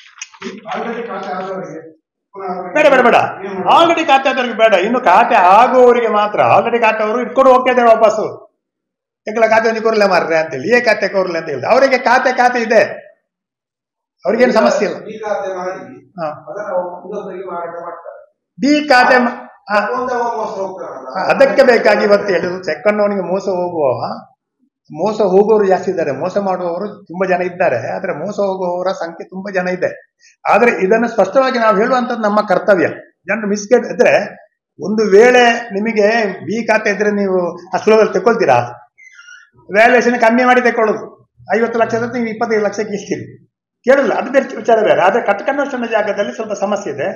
ಬೇಡ ಬೇಡ ಬೇಡ, ಆಲ್ರೆಡಿ ಖಾತೆ ಆದವ್ರಿಗೆ ಬೇಡ, ಇನ್ನು ಖಾತೆ ಆಗುವವರಿಗೆ ಮಾತ್ರ. ಆಲ್ರೆಡಿ ಖಾತೆ ಅವರು ಇಟ್ಕೊಂಡು ಹೋಗ್ತಾ ಇದ್ದಾರೆ ವಾಪಸ್ಸು, ಯಾಕಲ್ಲ ಖಾತೆ ಒಂದು ಕೊರಲೆ ಮಾರ್ರೆ ಅಂತೇಳಿ, ಎ ಖಾತೆ ಕೊರಲೆ ಅಂತ ಹೇಳಿದ್ರೆ ಅವರಿಗೆ ಖಾತೆ ಇದೆ, ಅವ್ರಿಗೇನು ಸಮಸ್ಯೆ ಇಲ್ಲ. ಬಿ ಖಾತೆ ಅದಕ್ಕೆ ಬೇಕಾಗಿ ಇವತ್ತು ಹೇಳಿದ್ರು, ಚೆಕ್ಕನ್ನವನಿಗೆ ಮೋಸ ಹೋಗುವವರು ಜಾಸ್ತಿ ಇದ್ದಾರೆ, ಮೋಸ ಮಾಡುವವರು ತುಂಬಾ ಜನ ಇದ್ದಾರೆ, ಆದ್ರೆ ಮೋಸ ಹೋಗುವವರ ಸಂಖ್ಯೆ ತುಂಬಾ ಜನ ಇದೆ. ಆದ್ರೆ ಇದನ್ನು ಸ್ಪಷ್ಟವಾಗಿ ನಾವು ಹೇಳುವಂತದ್ದು ನಮ್ಮ ಕರ್ತವ್ಯ. ಜನರು ಮಿಸ್ಗೈಡ್ ಇದ್ರೆ, ಒಂದು ವೇಳೆ ನಿಮಗೆ ಬಿ ಖಾತೆ ಇದ್ರೆ ನೀವು ಆ ಸುಲಭದಲ್ಲಿ ತಗೊಳ್ತೀರಾ? ವ್ಯಾಲ್ಯೂಯೇಷನ್ ಕಮ್ಮಿ ಮಾಡಿ ತಗೊಳ್ಳೋದು. 50 ಲಕ್ಷ ನೀವು 25 ಲಕ್ಷಕ್ಕೆ ಇಷ್ಟಿರಿ ಕೇಳಲ್ಲ, ಅದು ಬೇರೆ ವಿಚಾರ ಬೇರೆ. ಆದ್ರೆ ಕಟ್ ಕನ್ವರ್ಷನ್ ಜಾಗದಲ್ಲಿ ಸ್ವಲ್ಪ ಸಮಸ್ಯೆ ಇದೆ.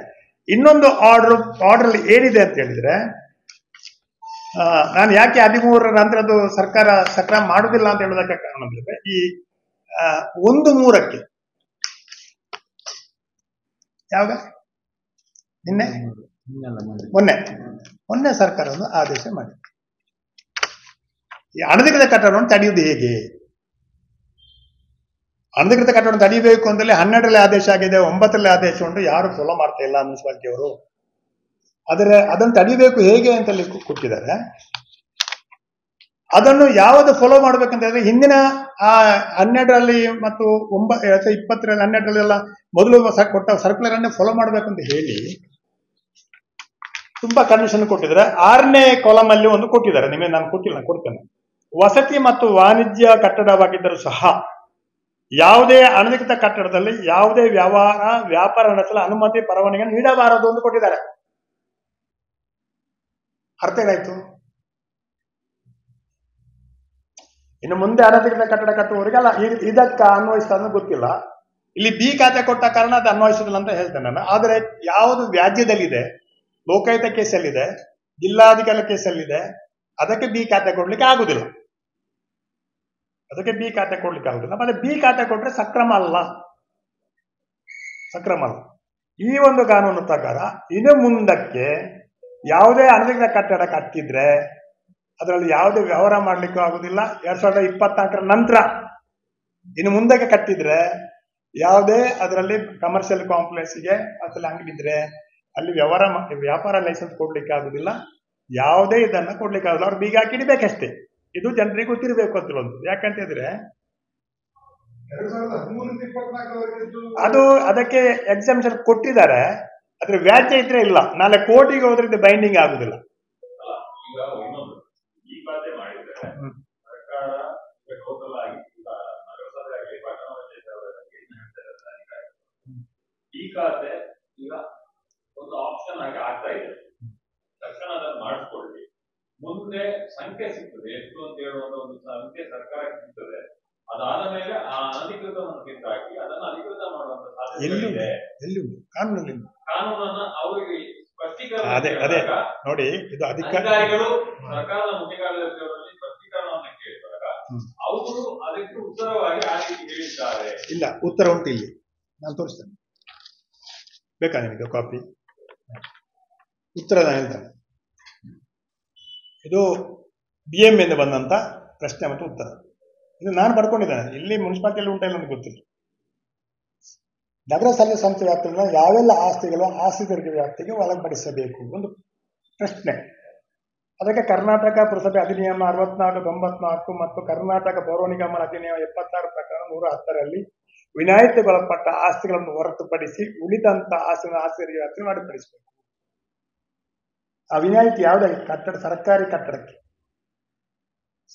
ಇನ್ನೊಂದು ಆರ್ಡರ್ ಅಲ್ಲಿ ಏನಿದೆ ಅಂತ ಹೇಳಿದ್ರೆ, ನಾನು ಯಾಕೆ 13ರ ನಂತರದ್ದು ಸರ್ಕಾರ ಸಕ್ರಮ ಮಾಡುದಿಲ್ಲ ಅಂತ ಹೇಳೋದಕ್ಕೆ ಕಾರಣ ಅಂದ್ರೆ, ಈ 1/3ಕ್ಕೆ ಯಾವಾಗ ಮೊನ್ನೆ ಸರ್ಕಾರ ಒಂದು ಆದೇಶ ಮಾಡಿ ಈ ಅನಧಿಕೃತ ಕಟ್ಟಡವನ್ನು ತಡೆಯುವುದು ಹೇಗೆ? ಅನಧಿಕೃತ ಕಟ್ಟಡವನ್ನು ತಡೆಯಬೇಕು ಅಂತಲೇ 12ರಲ್ಲಿ ಆದೇಶ ಆಗಿದೆ, 9ರಲ್ಲಿ ಆದೇಶ ಉಂಟು, ಯಾರು ಫಾಲೋ ಮಾಡ್ತಾ ಇಲ್ಲ ಮುನ್ಸಿಪಾಲಿಟಿ ಅವರು. ಆದರೆ ಅದನ್ನು ತಡಿಬೇಕು ಹೇಗೆ ಅಂತಲ್ಲಿ ಕೊಟ್ಟಿದ್ದಾರೆ. ಅದನ್ನು ಯಾವುದು ಫಾಲೋ ಮಾಡ್ಬೇಕಂತ ಹೇಳಿದ್ರೆ, ಹಿಂದಿನ ಆ 12ರಲ್ಲಿ ಮತ್ತು 2020ರಲ್ಲಿ 12ರಲ್ಲೆಲ್ಲ ಮೊದಲು ಕೊಟ್ಟ ಸರ್ಕ್ಯುಲರ್ ಅನ್ನೇ ಫಾಲೋ ಮಾಡ್ಬೇಕಂತ ಹೇಳಿ ತುಂಬಾ ಕಂಡೀಷನ್ ಕೊಟ್ಟಿದ್ದಾರೆ. 6ನೇ ಕಾಲಮ್ ಅಲ್ಲಿ ಒಂದು ಕೊಟ್ಟಿದ್ದಾರೆ, ನಿಮಗೆ ನಾನು ಕೊಡ್ತೇನೆ. ವಸತಿ ಮತ್ತು ವಾಣಿಜ್ಯ ಕಟ್ಟಡವಾಗಿದ್ದರೂ ಸಹ ಯಾವುದೇ ಅನಧಿಕೃತ ಕಟ್ಟಡದಲ್ಲಿ ಯಾವುದೇ ವ್ಯಾಪಾರ ನಡೆಸಲು ಅನುಮತಿ ಪರವಾನಗಿ ನೀಡಬಾರದು ಎಂದು ಕೊಟ್ಟಿದ್ದಾರೆ. ಅರ್ಥ ಏನಾಯ್ತು? ಇನ್ನು ಮುಂದೆ ಅನಧಿಕೃತ ಕಟ್ಟಡ ಕಟ್ಟುವವರಿಗೆಲ್ಲ ಇದಕ್ಕ ಅನ್ವಯಿಸ್ತದೆ ಗೊತ್ತಿಲ್ಲ. ಇಲ್ಲಿ ಬಿ ಖಾತೆ ಕೊಟ್ಟ ಕಾರಣ ಅದು ಅನ್ವಯಿಸೋದಿಲ್ಲ ಅಂತ ಹೇಳ್ತೇನೆ ನಾನು. ಆದರೆ ಯಾವುದು ವ್ಯಾಜ್ಯದಲ್ಲಿದೆ, ಲೋಕಾಯುಕ್ತ ಕೇಸಲ್ಲಿದೆ, ಜಿಲ್ಲಾಧಿಕಾರಿ ಕೇಸಲ್ಲಿದೆ, ಅದಕ್ಕೆ ಬಿ ಖಾತೆ ಕೊಡ್ಲಿಕ್ಕೆ ಆಗುದಿಲ್ಲ. ಮತ್ತೆ ಬಿ ಖಾತೆ ಕೊಟ್ರೆ ಸಕ್ರಮ ಅಲ್ಲ. ಈ ಒಂದು ಕಾನೂನು ಪ್ರಕಾರ ಇನ್ನು ಮುಂದಕ್ಕೆ ಯಾವುದೇ ಅನಧಿಕೃತ ಕಟ್ಟಡ ಕಟ್ಟಿದ್ರೆ ಅದರಲ್ಲಿ ಯಾವುದೇ ವ್ಯವಹಾರ ಮಾಡ್ಲಿಕ್ಕೂ ಆಗುದಿಲ್ಲ. 2024ರ ನಂತರ ಇನ್ನು ಮುಂದಕ್ಕೆ ಕಟ್ಟಿದ್ರೆ ಯಾವುದೇ ಅದರಲ್ಲಿ ಕಮರ್ಷಿಯಲ್ ಕಾಂಪ್ಲೆಕ್ಸ್ಗೆ ಅಥವಾ ಅಂಗಡಿ ಇದ್ರೆ ಅಲ್ಲಿ ವ್ಯಾಪಾರ ಲೈಸೆನ್ಸ್ ಕೊಡ್ಲಿಕ್ಕೆ ಆಗುದಿಲ್ಲ, ಯಾವುದೇ ಇದನ್ನ ಕೊಡ್ಲಿಕ್ಕೆ ಆಗುದಿಲ್ಲ. ಅವ್ರು ಬೀಗ ಹಾಕಿ ಇಡಬೇಕಷ್ಟೇ. ಇದು ಜನರಿಗೆ ಗೊತ್ತಿರಬೇಕು ಅಂತ ಒಂದು. ಯಾಕಂತ ಹೇಳಿದ್ರೆ ಅದು ಅದಕ್ಕೆ ಎಕ್ಸಾಮಿಷನ್ ಕೊಟ್ಟಿದ್ದಾರೆ, ಆದ್ರೆ ವ್ಯಾಜ್ಯ ಇದ್ರೆ ಇಲ್ಲ. ನಾಳೆ ಕೋರ್ಟಿಗೆ ಹೋದ್ರೆ ಬೈಂಡಿಂಗ್ ಆಗುದಿಲ್ಲ. ಈ ಖಾತೆ ಈಗ ಒಂದು ಆಪ್ಷನ್ ಆಗಿ ಆಗ್ತಾ ಇದೆ. ತಕ್ಷಣ ಅದನ್ನು ಮಾಡಿಸ್ಕೊಳ್ಳಿ, ಮುಂದೆ ಸಂಖ್ಯೆ ಸಿಗ್ತದೆ, ಎಷ್ಟು ಅಂತ ಹೇಳುವಂತ ಒಂದು ಸಂಖ್ಯೆ ಸರ್ಕಾರಕ್ಕೆ ಸಿಗ್ತದೆ. ಅದಾದ ಮೇಲೆ ಆ ಅನಧಿಕೃತವನ್ನು ಕಿತ್ತಾಕಿ ಅದನ್ನು ಅಧಿಕೃತ ಮಾಡುವಂತ ಸಾಧ್ಯತೆ ಇದೆ. ಕಾನೂನನ್ನ ಅವರಿಗೆ ಸ್ಪಷ್ಟೀಕರಣ ನೋಡಿ, ಇದು ಅಧಿಕಾರಿಗಳು ಸರ್ಕಾರದ ಮುಖ್ಯಕಾರ್ಯದರ್ಶಿಯವರಲ್ಲಿ ಸ್ಪಷ್ಟೀಕರಣವನ್ನು ಕೇಳಿದಾಗ ಅವರು ಅದಕ್ಕೆ ಉತ್ತರವಾಗಿ ಆ ರೀತಿ ಹೇಳಿದ್ದಾರೆ. ಇಲ್ಲ, ಉತ್ತರ ಉಂಟು ಇಲ್ಲಿ, ನಾನು ತೋರಿಸ್ತೇನೆ. ಬೇಕಾ ನಿಮಗೆ ಕಾಪಿ? ಉತ್ತರ ನಾನು ಹೇಳ್ತೇನೆ. ಇದು BM ಇಂದ ಬಂದಂತ ಪ್ರಶ್ನೆ ಮತ್ತು ಉತ್ತರ. ಇದು ನಾನು ಬರ್ಕೊಂಡಿದ್ದೇನೆ. ಇಲ್ಲಿ ಮುನ್ಸಿಪಾಲಿಟಿಯಲ್ಲಿ ಉಂಟ ಇಲ್ಲ ಅಂತ ಗೊತ್ತಿಲ್ಲ. ನಗರ ಸ್ಥಳೀಯ ಸಂಸ್ಥೆ ವ್ಯಾಪ್ತಿಗಳ ಯಾವೆಲ್ಲ ಆಸ್ತಿಗಳು ಆಸ್ತಿ ತೆರಿಗೆ ವ್ಯಾಪ್ತಿಗೆ ಒಳಪಡಿಸಬೇಕು ಒಂದು ಪ್ರಶ್ನೆ. ಅದಕ್ಕೆ ಕರ್ನಾಟಕ ಪುರಸಭೆ ಅಧಿನಿಯಮ 64/94 ಮತ್ತು ಕರ್ನಾಟಕ ಪೌರ ನಿಗಮ ಅಧಿನಿಯಮ 76 ಪ್ರಕಾರ 110ರಲ್ಲಿ ವಿನಾಯಿತಿಗೊಳಪಟ್ಟ ಆಸ್ತಿಗಳನ್ನು ಹೊರತುಪಡಿಸಿ ಉಳಿದಂತ ಆಸ್ತಿ ತೆರಿಗೆ ವ್ಯಾಪ್ತಿಗೆ ಒಳಪಡಿಸಬೇಕು. ಆ ವಿನಾಯಿತಿ ಯಾವುದೇ ಕಟ್ಟಡ, ಸರ್ಕಾರಿ ಕಟ್ಟಡಕ್ಕೆ,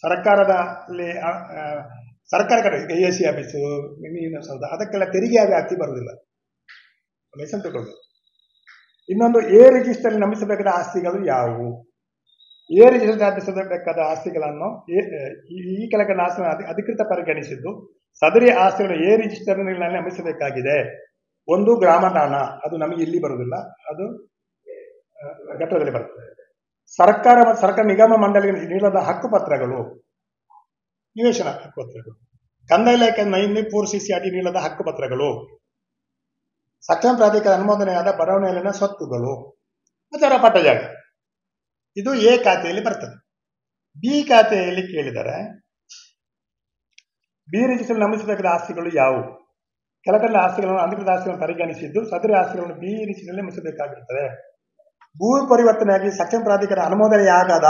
ಸರ್ಕಾರದಲ್ಲಿ ಸರ್ಕಾರಿ ಕಟ್ಟಡ, ಈಗ AC ಆಫೀಸು, ಸೌಧ, ಅದಕ್ಕೆಲ್ಲ ತೆರಿಗೆ ವ್ಯಾಪ್ತಿ ಬರುವುದಿಲ್ಲ. ಲೈಸೆನ್ಸ್ ತಗೊಳ್ಬೇಕು. ಇನ್ನೊಂದು ಎ ರಿಜಿಸ್ಟರ್ ನಮಿಸಬೇಕಾದ ಆಸ್ತಿಗಳು ಯಾವುವು? ಎ ರಿಜಿಸ್ಟರ್ ನಮಿಸಬೇಕಾದ ಆಸ್ತಿಗಳನ್ನು ಈ ಕೆಳಗಿನ ಆಸ್ತಿಗಳನ್ನು ಅಧಿಕೃತ ಪರಿಗಣಿಸಿದ್ದು ಸದರಿ ಆಸ್ತಿಗಳನ್ನು ಎ ರಿಜಿಸ್ಟರ್ನಲ್ಲಿ ನಮಿಸಬೇಕಾಗಿದೆ. ಒಂದು ಗ್ರಾಮದಾನ, ಅದು ನಮಗೆ ಇಲ್ಲಿ ಬರುವುದಿಲ್ಲ, ಅದು ಘಟ್ಟದಲ್ಲಿ ಬರ್ತದೆ. ಸರ್ಕಾರ ಮತ್ತು ಸರ್ಕಾರ ನಿಗಮ ಮಂಡಳಿಗೆ ನೀಡದ ಹಕ್ಕುಪತ್ರಗಳು, ನಿವೇಶನ ಹಕ್ಕುಪತ್ರಗಳು, ಕಂದಾಯ ಇಲಾಖೆ 9(4)CC ಅಡಿ ನೀಡದ ಹಕ್ಕುಪತ್ರಗಳು, ಸಕ್ಷಮ ಪ್ರಾಧಿಕಾರ ಅನುಮೋದನೆಯಾದ ಬಡಾವಣೆಯಲ್ಲಿನ ಸ್ವತ್ತುಗಳು ಮತ್ತು ಅವರ ಪಟ್ಟಜಾಗ, ಇದು ಎ ಖಾತೆಯಲ್ಲಿ ಬರ್ತದೆ. ಬಿ ಖಾತೆಯಲ್ಲಿ ಕೇಳಿದರೆ ಬಿ ರಿಜಿಸ್ಟರ್ ನಮೂದಿಸಬೇಕಾದ ಆಸ್ತಿಗಳು ಯಾವುವು? ಕೆಳಕಂಡ ಆಸ್ತಿಗಳನ್ನು ಅಧಿಕೃತ ಆಸ್ತಿಗಳನ್ನು ಪರಿಗಣಿಸಿದ್ದು ಸದರಿ ಆಸ್ತಿಗಳನ್ನು ಬಿ ರಿಜಿಸ್ಟರ್ ನಮೂದಿಸಬೇಕಾಗಿರುತ್ತದೆ. ಭೂ ಪರಿವರ್ತನೆಯಾಗಿ ಸಕ್ಷಮ ಪ್ರಾಧಿಕಾರ ಅನುಮೋದನೆಯಾಗದ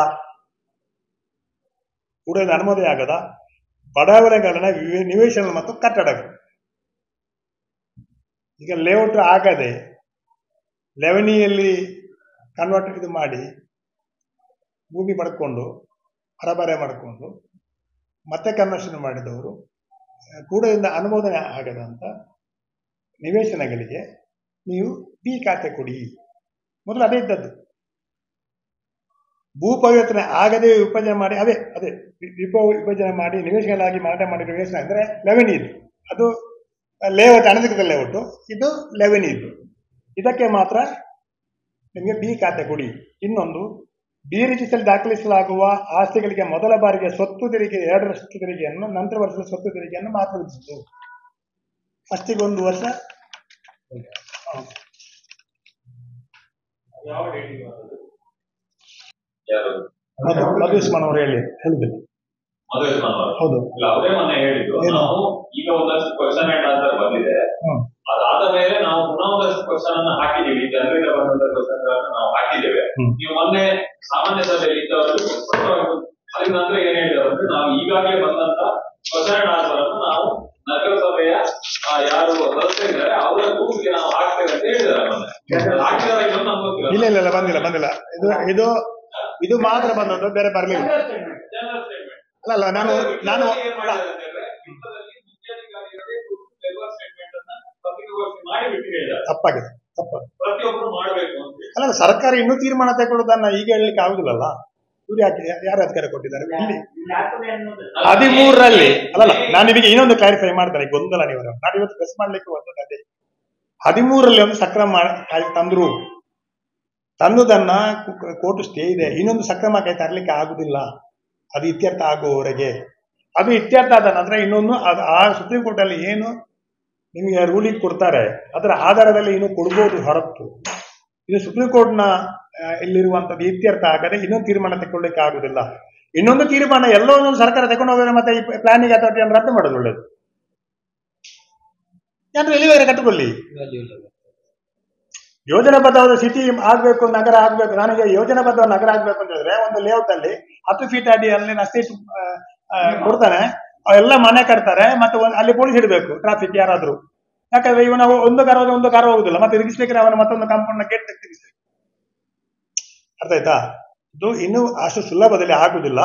ಅನುಮೋದನೆಯಾಗದ ಬಡಾವಣೆಗಳನ್ನ ನಿವೇಶನ ಮತ್ತು ಕಟ್ಟಡಗಳು. ಈಗ ಲೇಔಟ್ ಆಗದೆ ಲೆವನಿಯಲ್ಲಿ ಕನ್ವರ್ಟ್ ಇದು ಮಾಡಿ ಭೂಮಿ ಪಡ್ಕೊಂಡು ಹರಬರೆ ಮಾಡಿಕೊಂಡು ಮತ್ತೆ ಕನ್ವರ್ಷನ್ ಮಾಡಿದವರು ಕೂಡದಿಂದ ಅನುಮೋದನೆ ಆಗದಂತ ನಿವೇಶನಗಳಿಗೆ ನೀವು ಬಿ ಖಾತೆ ಕೊಡಿ. ಮೊದಲು ಅದೇ ಇದ್ದದ್ದು. ಭೂ ಪರಿವರ್ತನೆ ಆಗದೆ ವಿಭಜನೆ ಮಾಡಿ ಅದೇ ವಿಭಜನೆ ಮಾಡಿ ನಿವೇಶನಗಳಾಗಿ ಮಾರಾಟ ಮಾಡಿರೋ ನಿವೇಶನ ಅಂದ್ರೆ ಲೆವೆನಿ ಇದು. ಅದು ಲೇಔಟ್ ಅನಧಿಕೃತ ಲೇಔಟ್, ಇದು ಲೆವೆನಿ ಇದು. ಇದಕ್ಕೆ ಮಾತ್ರ ನಿಮಗೆ ಬಿ ಖಾತೆ ಕೊಡಿ. ಇನ್ನೊಂದು, ಬಿ ರಿಜಿಸ್ಟರ್ ದಾಖಲಿಸಲಾಗುವ ಆಸ್ತಿಗಳಿಗೆ ಮೊದಲ ಬಾರಿಗೆ ಸ್ವತ್ತು ತೆರಿಗೆ 2% ತೆರಿಗೆಯನ್ನು, ನಂತರ ವರ್ಷದ ಸ್ವತ್ತು ತೆರಿಗೆಯನ್ನು ಮಾತ್ರ ವಿಧಿಸಿತು. ಫಸ್ಟಿಗೆ 1 ವರ್ಷ. ಮಧುಸ್ಮಾನ್ ಅವರು ಹೇಳಿದ್ರು. ಹೌದು, ಅವರೇ ಮೊನ್ನೆ ಹೇಳಿದ್ರು, ನಾವು ಈಗ ಒಂದಷ್ಟು ಕ್ವಶನ್ ಅಂಡ್ ಆನ್ಸರ್ ಬಂದಿದೆ, ಅದಾದ ಮೇಲೆ ನಾವು ಪುನಃ ಒಂದಷ್ಟು ಕ್ವಶನ್ ಅನ್ನು ಹಾಕಿದೀವಿ, ಜನರಿಂದ ಬಂದಂತ ಕ್ವಶನ್ ಗಳನ್ನು ನಾವು ಹಾಕಿದ್ದೇವೆ. ನೀವು ಮೊನ್ನೆ ಸಾಮಾನ್ಯ ಸಭೆಯಲ್ಲಿ ಇದ್ದವರು ಅದ್ರ ನಂತರ ಏನ್ ಹೇಳಿದ್ರು ಅಂದ್ರೆ, ನಾವು ಈಗಾಗಲೇ ಬಂದಂತ ಕ್ವಶನ್ ಅಂಡ್ ಆನ್ಸರ್ ಅನ್ನು ನಾವು ನಗರಸಭೆಯ ಯಾರು ಸದಸ್ಯರಿದ್ದಾರೆ ಅವರ ಗ್ರೂಪ್ಗೆ ನಾವು ಹಾಕ್ತೇವೆ ಅಂತ ಹೇಳಿದ್ದಾರೆ. ಹಾಕಿದಾರೆ ನಮ್ಗೆ ಗೊತ್ತಿಲ್ಲ. ಇಲ್ಲ ಬಂದಿಲ್ಲ. ಇದು ಮಾತ್ರ ಬಂದದ್ದು, ಬೇರೆ ಬರಲಿಲ್ಲ. ಅಲ್ಲ ನಾನು ತಪ್ಪಾಗಿದೆ. ಅಲ್ಲ, ಸರ್ಕಾರ ಇನ್ನೂ ತೀರ್ಮಾನ ತಗೊಳ್ಳೋದನ್ನ ಈಗ ಹೇಳಲಿಕ್ಕೆ ಆಗುದಿಲ್ಲಲ್ಲ. ಇವ್ರು ಯಾರು ಅಧಿಕಾರ ಕೊಟ್ಟಿದ್ದಾರೆ? ಇಲ್ಲಿ 13ರಲ್ಲಿ ಅಲ್ಲಲ್ಲ, ನಾನು ನಿಮಗೆ ಇನ್ನೊಂದು ಕ್ಲಾರಿಫೈ ಮಾಡ್ತಾರೆ, ಗೊಂದಲ ನೀವು. ನಾನು ಇವತ್ತು ಪ್ರೆಸ್ ಮಾಡ್ಲಿಕ್ಕೆ ಒಂದು ಅದೇ 13ರಲ್ಲಿ ಒಂದು ಸಕ್ರಮ ತಂದುದನ್ನ ಕೋರ್ಟ್ ಸ್ಟೇ ಇದೆ. ಇನ್ನೊಂದು ಸಕ್ರಮ ಕೈ ತರಲಿಕ್ಕೆ ಆಗುದಿಲ್ಲ, ಅದು ಇತ್ಯರ್ಥ ಆಗುವವರೆಗೆ. ಅದು ಇತ್ಯರ್ಥ ಆದ ನಂತರ ಇನ್ನೊಂದು ಆ ಸುಪ್ರೀಂ ಕೋರ್ಟ್ ಅಲ್ಲಿ ಏನು ನಿಮಗೆ ರೂಲಿಂಗ್ ಕೊಡ್ತಾರೆ ಅದರ ಆಧಾರದಲ್ಲಿ ಇನ್ನು ಕೊಡ್ಬೋದು ಹೊರತು, ಇನ್ನು ಸುಪ್ರೀಂ ಕೋರ್ಟ್ ನ ಇಲ್ಲಿರುವಂತದ್ದು ಇತ್ಯರ್ಥ ಆಗದೆ ಇನ್ನೊಂದು ತೀರ್ಮಾನ ತಗೊಳ್ಳಿಕ್ಕೆ ಆಗುದಿಲ್ಲ. ಇನ್ನೊಂದು ತೀರ್ಮಾನ ಎಲ್ಲೋ ಒಂದೊಂದು ಸರ್ಕಾರ ತಗೊಂಡು ಹೋದ್ರೆ ಮತ್ತೆ ಈ ಪ್ಲಾನಿಂಗ್ ಅಥಾರಿಟಿಯನ್ನು ರದ್ದು ಮಾಡೋದು ಒಳ್ಳೇದು. ಯಾರು ಎಲ್ಲಿವರೆಗೆ ಕಟ್ಟಿಕೊಳ್ಳಿ. ಯೋಜನಾಬದ್ಧವಾದ ಸಿಟಿ ಆಗ್ಬೇಕು, ನಗರ ಆಗ್ಬೇಕು. ನನಗೆ ಯೋಜನಾಬದ್ಧ ನಗರ ಆಗ್ಬೇಕು ಅಂತ ಹೇಳಿದ್ರೆ ಒಂದು ಲೇಔಟ್ ಅಲ್ಲಿ 10 ಫೀಟ್ ಅಡಿಯಲ್ಲಿ ಅಷ್ಟೇ ಕೊಡ್ತಾನೆ, ಅವೆಲ್ಲ ಮನೆ ಕಟ್ತಾರೆ, ಮತ್ತೆ ಅಲ್ಲಿ ಪೊಲೀಸ್ ಇಡಬೇಕು, ಟ್ರಾಫಿಕ್ ಯಾರಾದ್ರೂ. ಯಾಕಂದ್ರೆ ಇವನ ಒಂದು ಕಾರ್ ಹೋಗುದಿಲ್ಲ, ಮತ್ತೆ ತಿರುಗಿಸ್ಬೇಕಾದ್ರೆ ಅವನ ಮತ್ತೊಂದು ಕಾಂಪೌಂಡ್ ನ ಗೇಟ್ ತಿರುಗಿಸ್ಬೇಕು. ಅರ್ಥ ಆಯ್ತಾ? ಇದು ಇನ್ನು ಅಷ್ಟು ಸುಲಭದಲ್ಲಿ ಆಗುದಿಲ್ಲ.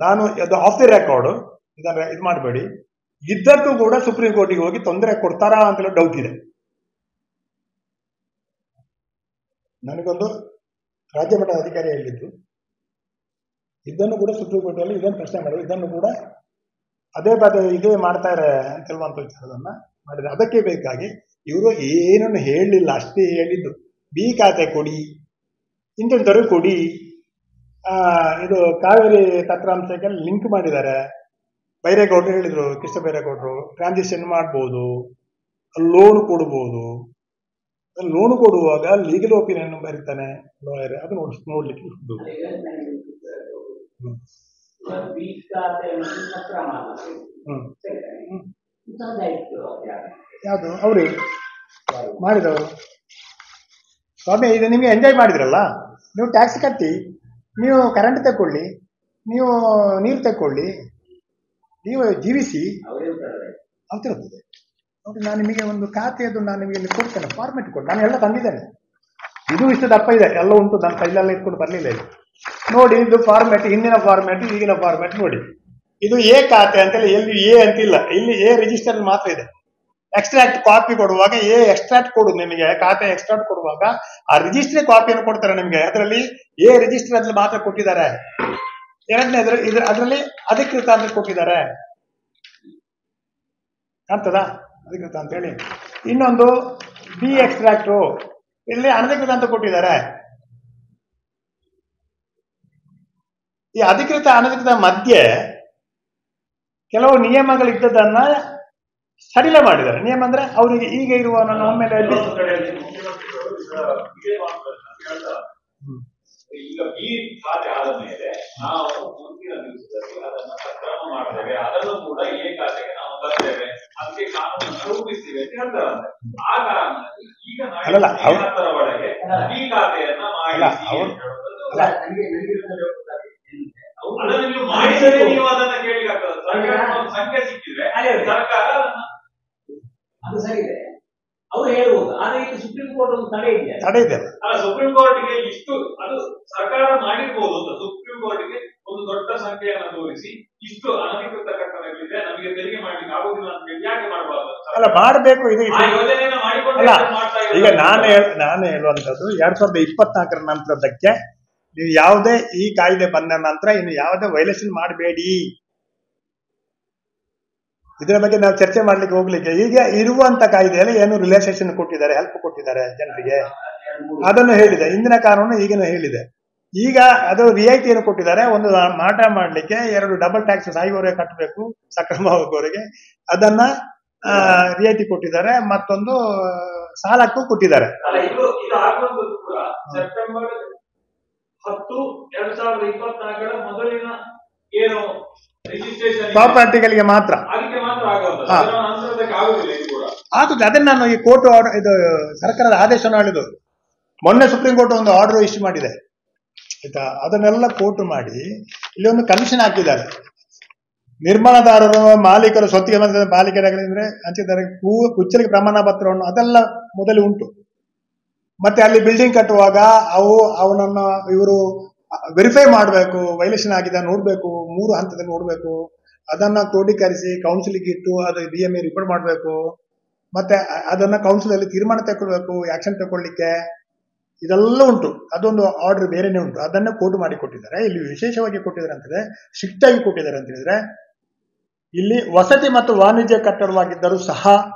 ನಾನು ಅದು ಆಫ್ ದಿ ರೆಕಾರ್ಡ್ ಇದನ್ನ ಇದು ಮಾಡಬೇಡಿ. ಇದ್ದಕ್ಕೂ ಕೂಡ ಸುಪ್ರೀಂ ಕೋರ್ಟಿಗೆ ಹೋಗಿ ತೊಂದರೆ ಕೊಡ್ತಾರಾ ಅಂತ ಡೌಟ್ ಇದೆ. ನನಗೊಂದು ರಾಜ್ಯ ಮಟ್ಟದ ಅಧಿಕಾರಿ ಹೇಳಿದ್ದು, ಇದನ್ನು ಕೂಡ ಸುಪ್ರೀಂ ಕೋರ್ಟ್ ಅಲ್ಲಿ ಇದನ್ನು ಪ್ರಶ್ನೆ ಮಾಡಿದ್ರು, ಇದನ್ನು ಕೂಡ ಅದೇ ಇದೇ ಮಾಡ್ತಾರೆ ಅಂತ ಹೇಳುವಂತ ವಿಚಾರವನ್ನ ಮಾಡಿದ್ರೆ, ಅದಕ್ಕೆ ಬೇಕಾಗಿ ಇವರು ಏನನ್ನು ಹೇಳಲಿಲ್ಲ, ಅಷ್ಟೇ ಹೇಳಿದ್ದು. ಬಿ ಖಾತೆ ಕೊಡಿ, ಇಂಥವ್ರು ಕೊಡಿ, ಇದು ಕಾವೇರಿ ತಂತ್ರಾಂಶಕ್ಕೆ ಲಿಂಕ್ ಮಾಡಿದ್ದಾರೆ. ಬೈರೇಗೌಡರು ಹೇಳಿದ್ರು, ಕೃಷ್ಣ ಬೈರೇಗೌಡರು, ಟ್ರಾನ್ಸಿಷನ್ ಮಾಡ್ಬೋದು, ಲೋನ್ ಕೊಡ್ಬೋದು. ಲೋನ್ ಕೊಡುವಾಗ ಲೀಗಲ್ ಒಪಿನಿಯನ್ ಬರೀತಾನೆ ಲಾಯರ್, ಅದು ನೋಡ್ಲಿಕ್ಕೆ ಇರ್ಬೋದು. ಯಾವುದು ಅವ್ರಿ ಮಾಡಿದವರು? ಸ್ವಾಮಿ, ಇದು ನಿಮ್ಗೆ ಎಂಜಾಯ್ ಮಾಡಿದ್ರಲ್ಲ, ನೀವು ಟ್ಯಾಕ್ಸ್ ಕಟ್ಟಿ, ನೀವು ಕರೆಂಟ್ ತಗೊಳ್ಳಿ, ನೀವು ನೀರು ತಗೊಳ್ಳಿ, ನೀವು ಜೀವಿಸಿ ಆಗ್ತಿರ್ತದೆ ನೋಡಿ. ನಾನು ನಿಮಗೆ ಒಂದು ಖಾತೆಯದು ನಾನು ನಿಮಗೆ ಇಲ್ಲಿ ಕೊಡ್ತೇನೆ, ಫಾರ್ಮೆಟ್ ಕೊಟ್ಟು ನಾನು ಎಲ್ಲ ತಂದಿದ್ದೇನೆ. ಇದು ಇಷ್ಟು ದಪ್ಪ ಇದೆ, ಎಲ್ಲ ಉಂಟು, ನನ್ನ ಕೈಲೆಲ್ಲ ಇಟ್ಕೊಂಡು ಬರಲಿಲ್ಲ ಇದು ನೋಡಿ. ಇದು ಫಾರ್ಮೆಟ್, ಹಿಂದಿನ ಫಾರ್ಮೆಟ್, ಈಗಿನ ಫಾರ್ಮೆಟ್ ನೋಡಿ. ಇದು ಎ ಖಾತೆ ಅಂತೇಳಿ ಎಲ್ಲಿ ಎ ಅಂತಿಲ್ಲ, ಇಲ್ಲಿ ಎ ರಿಜಿಸ್ಟರ್ ಮಾತ್ರ ಇದೆ. ಎಕ್ಸ್ಟ್ರಾಕ್ಟ್ ಕಾಪಿ ಕೊಡುವಾಗ ಎಕ್ಸ್ಟ್ರಾಕ್ಟ್ ಕೊಡು ನಿಮಗೆ ಖಾತೆ ಎಕ್ಸ್ಟ್ರಾಕ್ಟ್ ಕೊಡುವಾಗ ಆ ರಿಜಿಸ್ಟ್ರಿ ಕಾಪಿಯನ್ನು ಕೊಡ್ತಾರೆ ನಿಮಗೆ. ಅದರಲ್ಲಿ ರಿಜಿಸ್ಟರ್ ಅದ್ರಲ್ಲಿ ಮಾತ್ರ ಕೊಟ್ಟಿದ್ದಾರೆ. ಎರಡನೇ ಅದರಲ್ಲಿ ಅಧಿಕೃತ ಅಂತ ಕೊಟ್ಟಿದ್ದಾರೆ, ಕಾಣ್ತದಾ ಅಧಿಕೃತ ಅಂತ ಹೇಳಿ. ಇನ್ನೊಂದು ಬಿ ಎಕ್ಸ್ಟ್ರಾಕ್ಟು ಇಲ್ಲಿ ಅನಧಿಕೃತ ಅಂತ ಕೊಟ್ಟಿದ್ದಾರೆ. ಈ ಅಧಿಕೃತ ಅನಧಿಕೃತ ಮಧ್ಯೆ ಕೆಲವು ನಿಯಮಗಳಿದ್ದದನ್ನ ಸಡಿಲ ಮಾಡಿದ್ದಾರೆ. ನಿಯಮ ಅಂದ್ರೆ ಅವರಿಗೆ ಈಗ ಇರುವ ಒಮ್ಮೆಲೆ ಈಗ ಈ ಖಾತೆ ಆದ ಮೇಲೆ ನಾವು ಮುಂದಿನ ದಿವಸದಲ್ಲಿ ಅದನ್ನ ಸಕ್ರಮ ಮಾಡ್ತೇವೆ, ಅದನ್ನು ಕೂಡ ಈ ಖಾತೆಗೆ ನಾವು ತರ್ತೇವೆ, ಅದಕ್ಕೆ ಕಾನೂನನ್ನು ರೂಪಿಸ್ತೀವಿ ಅಂತ ಹೇಳ್ತಾರೆ. ಆ ಕಾರಣದಲ್ಲಿ ಈಗ ನಾಳೆ ಒಳಗೆ ಈ ಖಾತೆಯನ್ನ ಮಾಡಿ ಅದನ್ನು ನೀವು ಮಾಡಿದರೆ ನೀವು ಅದನ್ನ ಕೇಳಿಕಾಗ್ತದೆ. ಸರ್ಕಾರಕ್ಕೆ ಒಂದು ಸಂಖ್ಯೆ ಸಿಕ್ಕಿದ್ರೆ ಸರ್ಕಾರ ಅದು ಸರಿ ಇದೆ ಅವರು ಹೇಳುವುದು. ಆದ್ರೆ ಇದು ಸುಪ್ರೀಂ ಕೋರ್ಟ್ ಒಂದು ತಡೆ ಇದೆ. ಅಲ್ಲ, ಸುಪ್ರೀಂ ಕೋರ್ಟ್ಗೆ ಇಷ್ಟು ಅದು ಸರ್ಕಾರ ಮಾಡಿರ್ಬೋದು ಅಂತ ಸುಪ್ರೀಂ ಕೋರ್ಟ್ಗೆ ಒಂದು ದೊಡ್ಡ ಸಂಖ್ಯೆಯನ್ನು ತೋರಿಸಿ ಇಷ್ಟು ಅನಧಿಕೃತ ಕಟ್ಟಡಗಳಿದೆ, ನಮಗೆ ತೆರಿಗೆ ಮಾಡ್ಲಿಕ್ಕೆ ಆಗುದಿಲ್ಲ ಅಂತ ಹೇಳಿ ಯಾಕೆ ಮಾಡಬಾರ್ದು? ಅಲ್ಲ, ಮಾಡಬೇಕು. ಇದು ಯೋಜನೆಯನ್ನ ಮಾಡಿಕೊಂಡು ಈಗ ನಾನು ಹೇಳುವಂತದ್ದು 2024 ನಂತರದಕ್ಕೆ ನೀವು ಯಾವುದೇ ಈ ಕಾಯ್ದೆ ಬಂದ ನಂತರ ಇನ್ನು ಯಾವುದೇ ವೈಲೇಷನ್ ಮಾಡಬೇಡಿ. ಇದರ ಬಗ್ಗೆ ನಾವು ಚರ್ಚೆ ಮಾಡ್ಲಿಕ್ಕೆ ಹೋಗ್ಲಿಕ್ಕೆ ಈಗ ಇರುವಂತ ಕಾಯ್ದೆಯಲ್ಲಿ ಏನು ರಿಲ್ಯಾಕ್ಸೇಷನ್ ಕೊಟ್ಟಿದ್ದಾರೆ, ಹೆಲ್ಪ್ ಕೊಟ್ಟಿದ್ದಾರೆ ಜನರಿಗೆ, ಅದನ್ನು ಹೇಳಿದೆ. ಇಂದಿನ ಕಾನೂನು ಈಗಿನ ಹೇಳಿದೆ. ಈಗ ಅದು ರಿಯಾಯಿತಿಯನ್ನು ಕೊಟ್ಟಿದ್ದಾರೆ. ಒಂದು ಮಾಟ ಮಾಡ್ಲಿಕ್ಕೆ 2 ಡಬಲ್ ಟ್ಯಾಕ್ಸ್ ಸಾಯುವವರೆಗೆ ಕಟ್ಟಬೇಕು, ಸಕ್ರಮ ಹೋಗುವವರೆಗೆ ಅದನ್ನ ರಿಯಾಯಿತಿ ಕೊಟ್ಟಿದ್ದಾರೆ. ಮತ್ತೊಂದು ಸಾಲಕ್ಕೂ ಕೊಟ್ಟಿದ್ದಾರೆ. ಸೆಪ್ಟೆಂಬರ್ 10, 2024 ಮೊದಲಿನ ಏನು ಪ್ರಾಪರ್ಟಿಗಳಿಗೆ ಮಾತ್ರ ಆಗುತ್ತೆ. ಅದನ್ನ ನಾನು ಈ ಕೋರ್ಟ್ ಇದು ಸರ್ಕಾರದ ಆದೇಶ ಹೇಳಿದ್ದು. ಮೊನ್ನೆ ಸುಪ್ರೀಂ ಕೋರ್ಟ್ ಒಂದು ಆರ್ಡರ್ ಇಶ್ಯೂ ಮಾಡಿದೆ ಆಯ್ತಾ. ಅದನ್ನೆಲ್ಲ ಕೋರ್ಟ್ ಮಾಡಿ ಇಲ್ಲಿ ಒಂದು ಕಮಿಷನ್ ಹಾಕಿದ್ದಾರೆ. ನಿರ್ಮಾಣದಾರರು, ಮಾಲೀಕರು, ಸ್ವತ್ತಿಗೆ ಬಂದ ಮಾಲೀಕರಾಗಲಿದ್ರೆ ಹಂಚಿದ್ದಾರೆ ಕುಚ್ಚಲಿಗೆ ಪ್ರಮಾಣ ಪತ್ರವನ್ನು ಅದೆಲ್ಲ ಮೊದಲು ಉಂಟು. ಮತ್ತೆ ಅಲ್ಲಿ ಬಿಲ್ಡಿಂಗ್ ಕಟ್ಟುವಾಗ ಅವನನ್ನು ಇವರು ವೆರಿಫೈ ಮಾಡಬೇಕು, ವೈಲೇಷನ್ ಆಗಿದೆ ನೋಡ್ಬೇಕು, 3 ಹಂತದಲ್ಲಿ ನೋಡ್ಬೇಕು. ಅದನ್ನ ಕ್ರೋಢೀಕರಿಸಿ ಕೌನ್ಸಿಲ್ಗೆ ಇಟ್ಟು ಅದು DMA ರಿಪೋರ್ಟ್ ಮಾಡಬೇಕು. ಮತ್ತೆ ಅದನ್ನ ಕೌನ್ಸಿಲ್ ಅಲ್ಲಿ ತೀರ್ಮಾನ ತಗೊಳ್ಬೇಕು, ಆಕ್ಷನ್ ತಗೊಳ್ಳಿಕ್ಕೆ. ಇದೆಲ್ಲ ಉಂಟು. ಅದೊಂದು ಆರ್ಡರ್ ಬೇರೆನೆ ಉಂಟು. ಅದನ್ನ ಕೋರ್ಟ್ ಮಾಡಿ ಕೊಟ್ಟಿದ್ದಾರೆ. ಇಲ್ಲಿ ವಿಶೇಷವಾಗಿ ಕೊಟ್ಟಿದ್ದಾರೆ ಅಂತಂದ್ರೆ, ಸ್ಟ್ರಿಕ್ಟ್ ಆಗಿ ಕೊಟ್ಟಿದ್ದಾರೆ ಅಂತ ಹೇಳಿದ್ರೆ, ಇಲ್ಲಿ ವಸತಿ ಮತ್ತು ವಾಣಿಜ್ಯ ಕಟ್ಟಡವಾಗಿದ್ದರೂ ಸಹ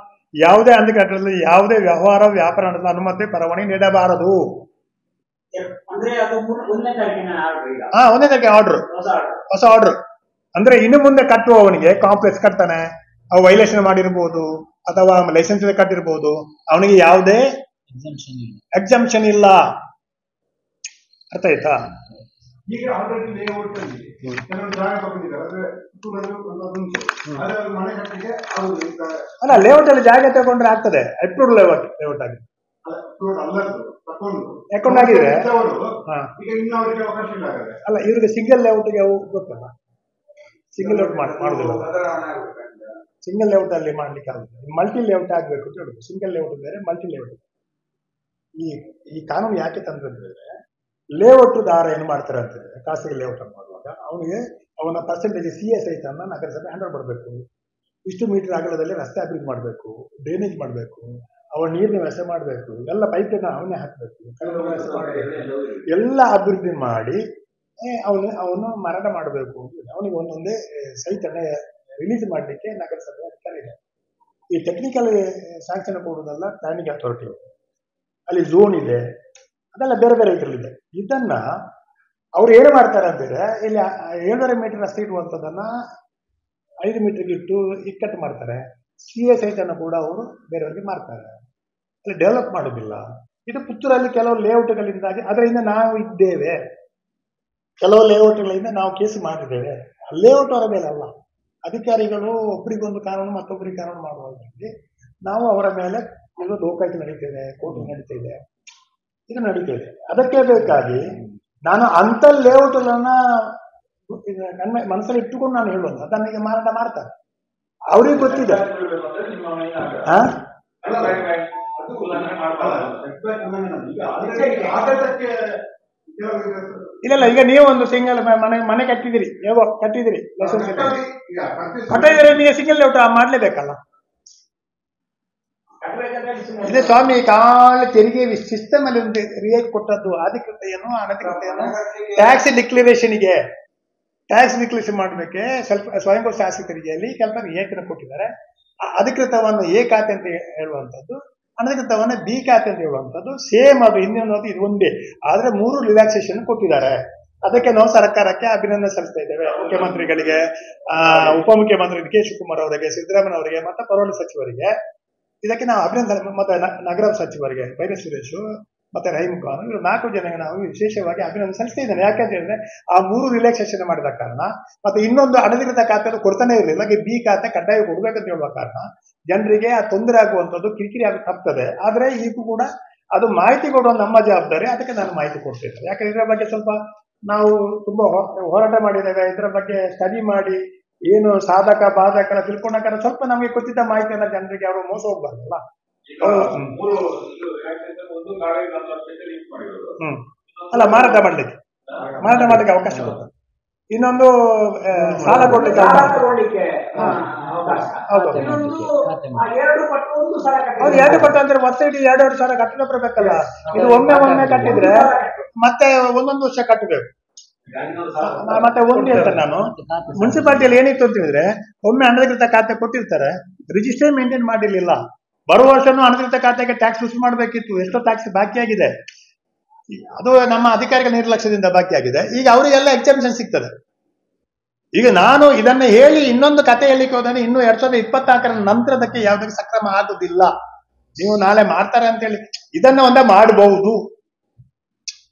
ಯಾವುದೇ ಅಂಧ ಕಟ್ಟಡದಲ್ಲಿ ಯಾವುದೇ ವ್ಯವಹಾರ ವ್ಯಾಪಾರದ ಅನುಮತಿ ಪರವಾನಗಿ ನೀಡಬಾರದು. ಒಂದನೇ ತಾರೀಕಿನ ಆರ್ಡರ್, ಹೊಸ ಆರ್ಡರ್. ಅಂದ್ರೆ ಇನ್ನು ಮುಂದೆ ಕಟ್ಟುವವನಿಗೆ ಕಾಂಪ್ಲೆಕ್ಸ್ ಕಟ್ತಾನೆ, ಅವು ವೈಲೇಷನ್ ಮಾಡಿರ್ಬೋದು ಅಥವಾ ಲೈಸೆನ್ಸ್ ಕಟ್ಟಿರ್ಬೋದು, ಅವನಿಗೆ ಯಾವುದೇ ಎಕ್ಸಂಪ್ಷನ್ ಇಲ್ಲ. ಅರ್ಥ ಆಯ್ತಾ? ಈಗ ಆಲ್ರೆಡಿ ಲೇಔಟ್ ಅಲ್ಲಿ ಕೆಲವು ಜಾಗ ತಗೊಂಡಿದ್ದಾರೆ. ಅಲ್ಲ, ಲೇಔಟ್ ಅಲ್ಲಿ ಜಾಗ ತಗೊಂಡ್ರೆ ಆಗ್ತದೆ. ಅಪ್ರೂವ್ಡ್ ಲೇಔಟ್ ಆಗಿ ಅಕೌಂಟ್ ಆಗಿದ್ರೆ ಅಲ್ಲ, ಇವ್ರಿಗೆ ಸಿಂಗಲ್ ಲೇಔಟ್ಗೆ ಅವು ಗೊತ್ತಲ್ಲ, ಸಿಂಗಲ್ ಲೇಔಟ್ ಮಾಡುದಿಲ್ಲ. ಸಿಂಗಲ್ ಲೇಔಟ್ ಅಲ್ಲಿ ಮಾಡ್ಲಿಕ್ಕೆ ಆಗುತ್ತೆ. ಮಲ್ಟಿ ಲೇಔಟ್ ಆಗ್ಬೇಕು ಅಂತ ಹೇಳುದು. ಸಿಂಗಲ್ ಲೇಔಟ್ ಬೇರೆ, ಮಲ್ಟಿ ಲೇಔಟ್. ಈ ಕಾನೂನು ಯಾಕೆ ತಂದ್ರೆ, ಲೇಔಟ್ ದಾರ ಏನು ಮಾಡ್ತಾರೆ ಅಂತಂದ್ರೆ, ಖಾಸಗಿ ಲೇಔಟ್ ಅನ್ನು ಮಾಡುವಾಗ ಅವನಿಗೆ ಅವನ ಪರ್ಸೆಂಟೇಜ್ CS ಐತನ್ನ ನಗರಸಭೆ ಹ್ಯಾಂಡಲ್ ಮಾಡಬೇಕು. ಇಷ್ಟು ಮೀಟರ್ ಅಗಲದಲ್ಲಿ ರಸ್ತೆ ಅಭಿವೃದ್ಧಿ ಮಾಡಬೇಕು, ಡ್ರೈನೇಜ್ ಮಾಡಬೇಕು, ಅವನ ನೀರಿನ ವ್ಯವಸ್ಥೆ ಮಾಡಬೇಕು, ಎಲ್ಲ ಪೈಪ್ಲೈನ್ ಅವನೇ ಹಾಕಬೇಕು, ಕನ್ನಡ ವ್ಯವಸ್ಥೆ ಮಾಡಬೇಕು, ಎಲ್ಲ ಅಭಿವೃದ್ಧಿ ಮಾಡಿ ಅವನು ಮಾರಾಟ ಮಾಡಬೇಕು. ಅವನಿಗೆ ಒಂದೊಂದೇ ಸೈಟನ್ನ ರಿಲೀಸ್ ಮಾಡಲಿಕ್ಕೆ ನಗರಸಭೆ ಅಧಿಕಾರ ಇದೆ. ಈ ಟೆಕ್ನಿಕಲ್ ಸ್ಯಾಂಕ್ಷನ್ ಕೊಡುವುದಲ್ಲ ಪ್ಲಾನಿಂಗ್ ಅಥಾರಿಟಿ. ಅಲ್ಲಿ ಝೋನ್ ಇದೆ, ಅದೆಲ್ಲ ಬೇರೆ ಬೇರೆ ಇದರಲ್ಲಿದೆ. ಇದನ್ನ ಅವ್ರು ಏನು ಮಾಡ್ತಾರೆ ಅಂದ್ರೆ, ಇಲ್ಲಿ 7.5 ಮೀಟರ್ ರಸ್ತೆ ಇರುವಂತದನ್ನ 5 ಮೀಟರ್ಗೆ ಇಟ್ಟು ಇಕ್ಕಟ್ಟು ಮಾಡ್ತಾರೆ. CS ಐಟನ್ನು ಕೂಡ ಅವರು ಬೇರೆಯವರಿಗೆ ಮಾರ್ತಾರೆ. ಅಲ್ಲಿ ಡೆವಲಪ್ ಮಾಡೋದಿಲ್ಲ. ಇದು ಪುತ್ತೂರಲ್ಲಿ ಕೆಲವು ಲೇಔಟ್ಗಳಿಂದಾಗಿ ಅದರಿಂದ ನಾವು ಇದ್ದೇವೆ. ಕೆಲವು ಲೇಔಟ್ಗಳಿಂದ ನಾವು ಕೇಸ್ ಮಾಡಿದ್ದೇವೆ. ಲೇಔಟ್ ಅವರ ಮೇಲೆ ಅಲ್ಲ, ಅಧಿಕಾರಿಗಳು ಒಬ್ಬರಿಗೊಂದು ಕಾನೂನು ಮತ್ತೊಬ್ಬರಿಗೆ ಕಾನೂನು ಮಾಡುವುದರಲ್ಲಿ ನಾವು ಅವರ ಮೇಲೆ ಲೋಕಾಯುಕ್ತ ನಡೀತಿದೆ, ಕೋರ್ಟ್ ನಡೀತಿದೆ, ಇದು ನಡೀತಿದೆ. ಅದಕ್ಕೆ ಬೇಕಾಗಿ ನಾನು ಅಂತ ಲೇಔಟ್ಗಳನ್ನ ಮನಸ್ಸಲ್ಲಿ ಇಟ್ಟುಕೊಂಡು ನಾನು ಹೇಳುವುದು. ಅದನ್ನ ಮಾರಾಟ ಮಾಡ್ತಾರೆ, ಅವ್ರಿಗೆ ಗೊತ್ತಿದೆ. ಇಲ್ಲ, ಈಗ ನೀವು ಒಂದು ಸಿಂಗಲ್ ಮನೆ ಕಟ್ಟಿದಿರಿ, ಕಟ್ಟಿದಿರಿ, ಲೈಸೆನ್ಸ್ ಕಟ್ಟಿದ್ರೆ ನೀವು ಸಿಂಗಲ್ ಲೇಔಟ್ ಮಾಡ್ಲೇಬೇಕಲ್ಲ. ಇದೆ ಸ್ವಾಮಿ. ಕಾಲ ತೆರಿಗೆ ಸಿಸ್ಟಮ್ ಅಲ್ಲಿ ಒಂದು ರಿಯಾಯಿತಿ ಕೊಟ್ಟದ್ದು ಅಧಿಕೃತ ಏನು ಅನಧಿಕೃತ ಏನು ಟ್ಯಾಕ್ಸ್ ಡಿಕ್ಲರೇಷನ್ಗೆ ಟ್ಯಾಕ್ಸ್ ಡಿಕ್ಲರೇಷನ್ ಮಾಡಬೇಕೆ ಸ್ವಲ್ಪ ಸ್ವಯಂ ಘೋಷಿತ ಆಸ್ತಿ ತೆರಿಗೆಯಲ್ಲಿ ಸ್ವಲ್ಪ ರಿಯಾಯಿತಿನ ಕೊಟ್ಟಿದ್ದಾರೆ. ಅಧಿಕೃತವನ್ನು ಎ ಖಾತೆ ಅಂತ ಹೇಳುವಂಥದ್ದು, ಅನಧಿಕೃತವನ್ನ ಬಿ ಖಾತೆ ಅಂತ ಹೇಳುವಂಥದ್ದು ಸೇಮ್. ಅದು ಇನ್ನೊಂದು ಇದು ಒಂದೇ, ಆದ್ರೆ 3 ರಿಲ್ಯಾಕ್ಸೇಷನ್ ಕೊಟ್ಟಿದ್ದಾರೆ. ಅದಕ್ಕೆ ನಾವು ಸರ್ಕಾರಕ್ಕೆ ಅಭಿನಂದನೆ ಸಲ್ಲಿಸ್ತಾ ಇದ್ದೇವೆ. ಮುಖ್ಯಮಂತ್ರಿಗಳಿಗೆ, ಉಪಮುಖ್ಯಮಂತ್ರಿ ಡಿ ಕೆ ಶಿವಕುಮಾರ್ ಅವರಿಗೆ, ಸಿದ್ದರಾಮಯ್ಯ ಅವರಿಗೆ, ಮತ್ತೆ ಪರವಳಿ ಸಚಿವರಿಗೆ ಇದಕ್ಕೆ ನಾವು ಅಭಿನಂದನೆ, ಮತ್ತೆ ನಗರ ಸಚಿವರಿಗೆ ಬೈರೆ ಸುರೇಶ್ ಮತ್ತೆ ರಹೀಂ ಖಾನ್, ಇವರು 4 ಜನಕ್ಕೆ ನಾವು ವಿಶೇಷವಾಗಿ ಅಭಿನಂದನೆ ಸಲ್ಲಿಸ್ತಾ ಇದ್ದೇನೆ. ಯಾಕಂತ ಹೇಳಿದ್ರೆ ಆ 3 ರಿಲ್ಯಾಕ್ಸೇಷನ್ ಮಾಡಿದ ಕಾರಣ, ಮತ್ತೆ ಇನ್ನೊಂದು ಅನಧಿಕೃತ ಖಾತೆ ಕೊಡ್ತಾನೆ ಇರಲಿಲ್ಲ, ಬಿ ಖಾತೆ ಕಡ್ಡಾಯ ಕೊಡ್ಬೇಕಂತ ಹೇಳುವ ಕಾರಣ ಜನರಿಗೆ ಆ ತೊಂದರೆ ಆಗುವಂಥದ್ದು ಕಿರಿಕಿರಿ ಆಗ್ತದೆ. ಆದ್ರೆ ಈಗೂ ಕೂಡ ಅದು ಮಾಹಿತಿ ಕೊಡುವ ನಮ್ಮ ಜವಾಬ್ದಾರಿ. ಅದಕ್ಕೆ ನಾನು ಮಾಹಿತಿ ಕೊಡ್ತಿದ್ದೆ. ಯಾಕಂದ್ರೆ ಇದರ ಬಗ್ಗೆ ಸ್ವಲ್ಪ ನಾವು ತುಂಬಾ ಹೋರಾಟ ಮಾಡಿದ್ದೇವೆ. ಇದರ ಬಗ್ಗೆ ಸ್ಟಡಿ ಮಾಡಿ ಏನು ಸಾಧಕ ಬಾಧಕ ತಿಳ್ಕೊಂಡ ಕಾರಣ ಸ್ವಲ್ಪ ನಮಗೆ ಗೊತ್ತಿದ್ದ ಮಾಹಿತಿಯನ್ನ ಜನರಿಗೆ ಅವರು ಮೋಸ ಹೋಗ್ಬಾರ್ದಲ್ಲ. ಅಲ್ಲ, ಮಾರಾಟ ಮಾಡ್ಲಿಕ್ಕೆ ಅವಕಾಶ ಕೊಡ್ತಾರೆ. ಇನ್ನೊಂದು ಸಾಲ ಕೊಡ್ಲಿಕ್ಕೆ ಹೌದು, 2 ಪಟ್ಟು ಅಂದ್ರೆ ಮತ್ತೆ 2 ಸಾವಿರ ಕಟ್ಟಡ ಬರಬೇಕಲ್ಲ. ಇದು ಒಮ್ಮೆ ಕಟ್ಟಿದ್ರೆ ಮತ್ತೆ 1 ವರ್ಷ ಕಟ್ಟಬೇಕು. ಮತ್ತೆ ಒಂದು ಹೇಳ್ತೇನೆ ನಾನು, ಮುನ್ಸಿಪಾಲಿಟಿಯಲ್ಲಿ ಏನಿತ್ತು ಅಂತ ಹೇಳಿದ್ರೆ ಒಮ್ಮೆ ಅನಧಿಕೃತ ಖಾತೆ ಕೊಟ್ಟಿರ್ತಾರೆ, ರಿಜಿಸ್ಟರ್ ಮೇಂಟೈನ್ ಮಾಡಿರ್ಲಿಲ್ಲ. ಬರುವ ವರ್ಷನೂ ಅನಧಿಕೃತ ಖಾತೆಗೆ ಟ್ಯಾಕ್ಸ್ ವಸೂಲು ಮಾಡಬೇಕಿತ್ತು. ಎಷ್ಟೋ ಟ್ಯಾಕ್ಸ್ ಬಾಕಿ ಆಗಿದೆ. ಅದು ನಮ್ಮ ಅಧಿಕಾರಿಗಳ ನಿರ್ಲಕ್ಷ್ಯದಿಂದ ಬಾಕಿ ಆಗಿದೆ. ಈಗ ಅವರಿಗೆಲ್ಲ ಎಕ್ಸಾಮಿಷನ್ ಸಿಗ್ತದೆ. ಈಗ ನಾನು ಇದನ್ನ ಹೇಳಿ ಇನ್ನೊಂದು ಕತೆ ಹೇಳಿಕ್ಕೆ ಹೋದ್ರೆ ಇನ್ನು 2024 ನಂತರದಕ್ಕೆ ಯಾವುದಕ್ಕೆ ಸಕ್ರಮ ಆಗುದಿಲ್ಲ. ನೀವು ನಾಳೆ ಮಾಡ್ತಾರೆ ಅಂತ ಹೇಳಿ ಇದನ್ನ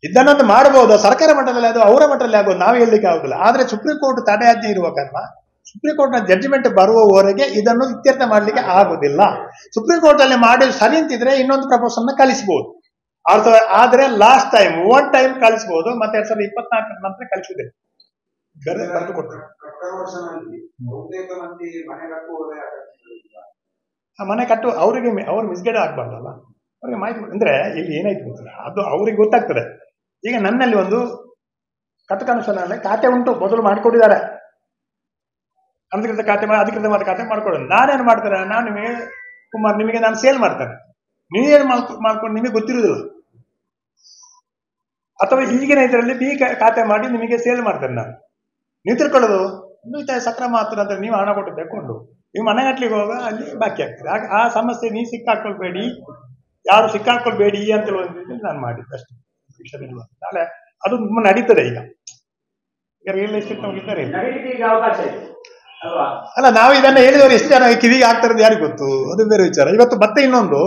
ಇದನ್ನೊಂದು ಮಾಡಬಹುದು ಸರ್ಕಾರ ಮಟ್ಟದಲ್ಲಿ, ಅದು ಅವರ ಮಟ್ಟದಲ್ಲಿ ಆಗೋದು ನಾವು ಹೇಳಲಿಕ್ಕೆ ಆಗುದಿಲ್ಲ. ಆದ್ರೆ ಸುಪ್ರೀಂ ಕೋರ್ಟ್ ತಡೆಯಾಜ್ಞೆ ಇರುವ ಕಾರಣ ಸುಪ್ರೀಂ ಕೋರ್ಟ್ ನ ಜಡ್ಜ್ಮೆಂಟ್ ಬರುವವರೆಗೆ ಇದನ್ನು ಇತ್ಯರ್ಥ ಮಾಡ್ಲಿಕ್ಕೆ ಆಗುದಿಲ್ಲ. ಸುಪ್ರೀಂ ಕೋರ್ಟ್ ಅಲ್ಲಿ ಮಾಡಿ ಸರಿ ಅಂತಿದ್ರೆ ಇನ್ನೊಂದು ಪ್ರಪೋಸಲ್ ನ ಕಳಿಸಬಹುದು. ಆದ್ರೆ ಲಾಸ್ಟ್ ಟೈಮ್ 1 ಟೈಮ್ ಕಳಿಸಬಹುದು, ಮತ್ತೆ 2024 ನಂತರ ಕಳಿಸುವುದಿಲ್ಲ. ಬರೆದು ಕೊಡ್ತಾರೆ. ಮನೆ ಕಟ್ಟು ಅವರಿಗೆ ಅವ್ರು ಮಿಸ್ಗೈಡ್ ಆಗ್ಬಾರ್ದಲ್ಲ, ಅವ್ರಿಗೆ ಮಾಹಿತಿ ಅಂದ್ರೆ ಇಲ್ಲಿ ಏನಾಯ್ತು ಗೊತ್ತಿಲ್ಲ, ಅದು ಅವ್ರಿಗೆ ಗೊತ್ತಾಗ್ತದೆ. ಈಗ ನನ್ನಲ್ಲಿ ಒಂದು ಕಟ್ಟಕನುಷ್ಠಾನದಲ್ಲಿ ಖಾತೆ ಉಂಟು, ಮೊದಲು ಮಾಡಿಕೊಟ್ಟಿದ್ದಾರೆ. ಅನಧಿಕೃತ ಖಾತೆ ಅಧಿಕೃತವಾದ ಖಾತೆ ಮಾಡ್ಕೊಳ್ಳೋದು. ನಾನೇನು ಮಾಡ್ತಾರೆ, ನಾನು ನಿಮಗೆ ಕುಮಾರ್ ನಿಮಗೆ ನಾನು ಸೇಲ್ ಮಾಡ್ತೇನೆ, ನೀವೇನು ಮಾಡ್ಕೊಂಡು ನಿಮಗೆ ಗೊತ್ತಿರುವುದಿಲ್ಲ. ಅಥವಾ ಈಗಿನ ಇದರಲ್ಲಿ ಬಿ ಖಾತೆ ಮಾಡಿ ನಿಮಗೆ ಸೇಲ್ ಮಾಡ್ತೇನೆ ನಾನು. ನೀವು ತಿಳ್ಕೊಳ್ಳೋದು ಇನ್ನೂ ಸಕ್ರಮ ಆಗ್ತದೆ ಅಂತ ನೀವು ಹಣ ಕೊಟ್ಟು ತಗೊಂಡು ನೀವು ಮನೆ ಕಟ್ಲಿಕ್ಕೆ ಹೋಗ ಅಲ್ಲಿ ಬಾಕಿ ಆಗ್ತದೆ. ಆ ಸಮಸ್ಯೆ ನೀವು ಸಿಕ್ಕಾಕೊಳ್ಬೇಡಿ, ಯಾರು ಸಿಕ್ಕಾಕೊಳ್ಬೇಡಿ ಅಂತ ನಾನು ಮಾಡಿದ್ದು ಅಷ್ಟೇ. ನಾಳೆ ಅದು ನಡೀತದೆ. ಈಗ ರಿಯಲ್ ಎಸ್ಟೇಟ್ ನಮಗಿದ್ದಾರೆ ಅಲ್ಲ, ನಾವು ಇದನ್ನ ಹೇಳಿದವರು ಎಷ್ಟು ಜನ ಕಿವಿಗೆ ಆಗ್ತಾರೆ ಯಾರಿಗೆ ಗೊತ್ತು, ಅದು ಬೇರೆ ವಿಚಾರ. ಇವತ್ತು ಮತ್ತೆ ಇನ್ನೊಂದು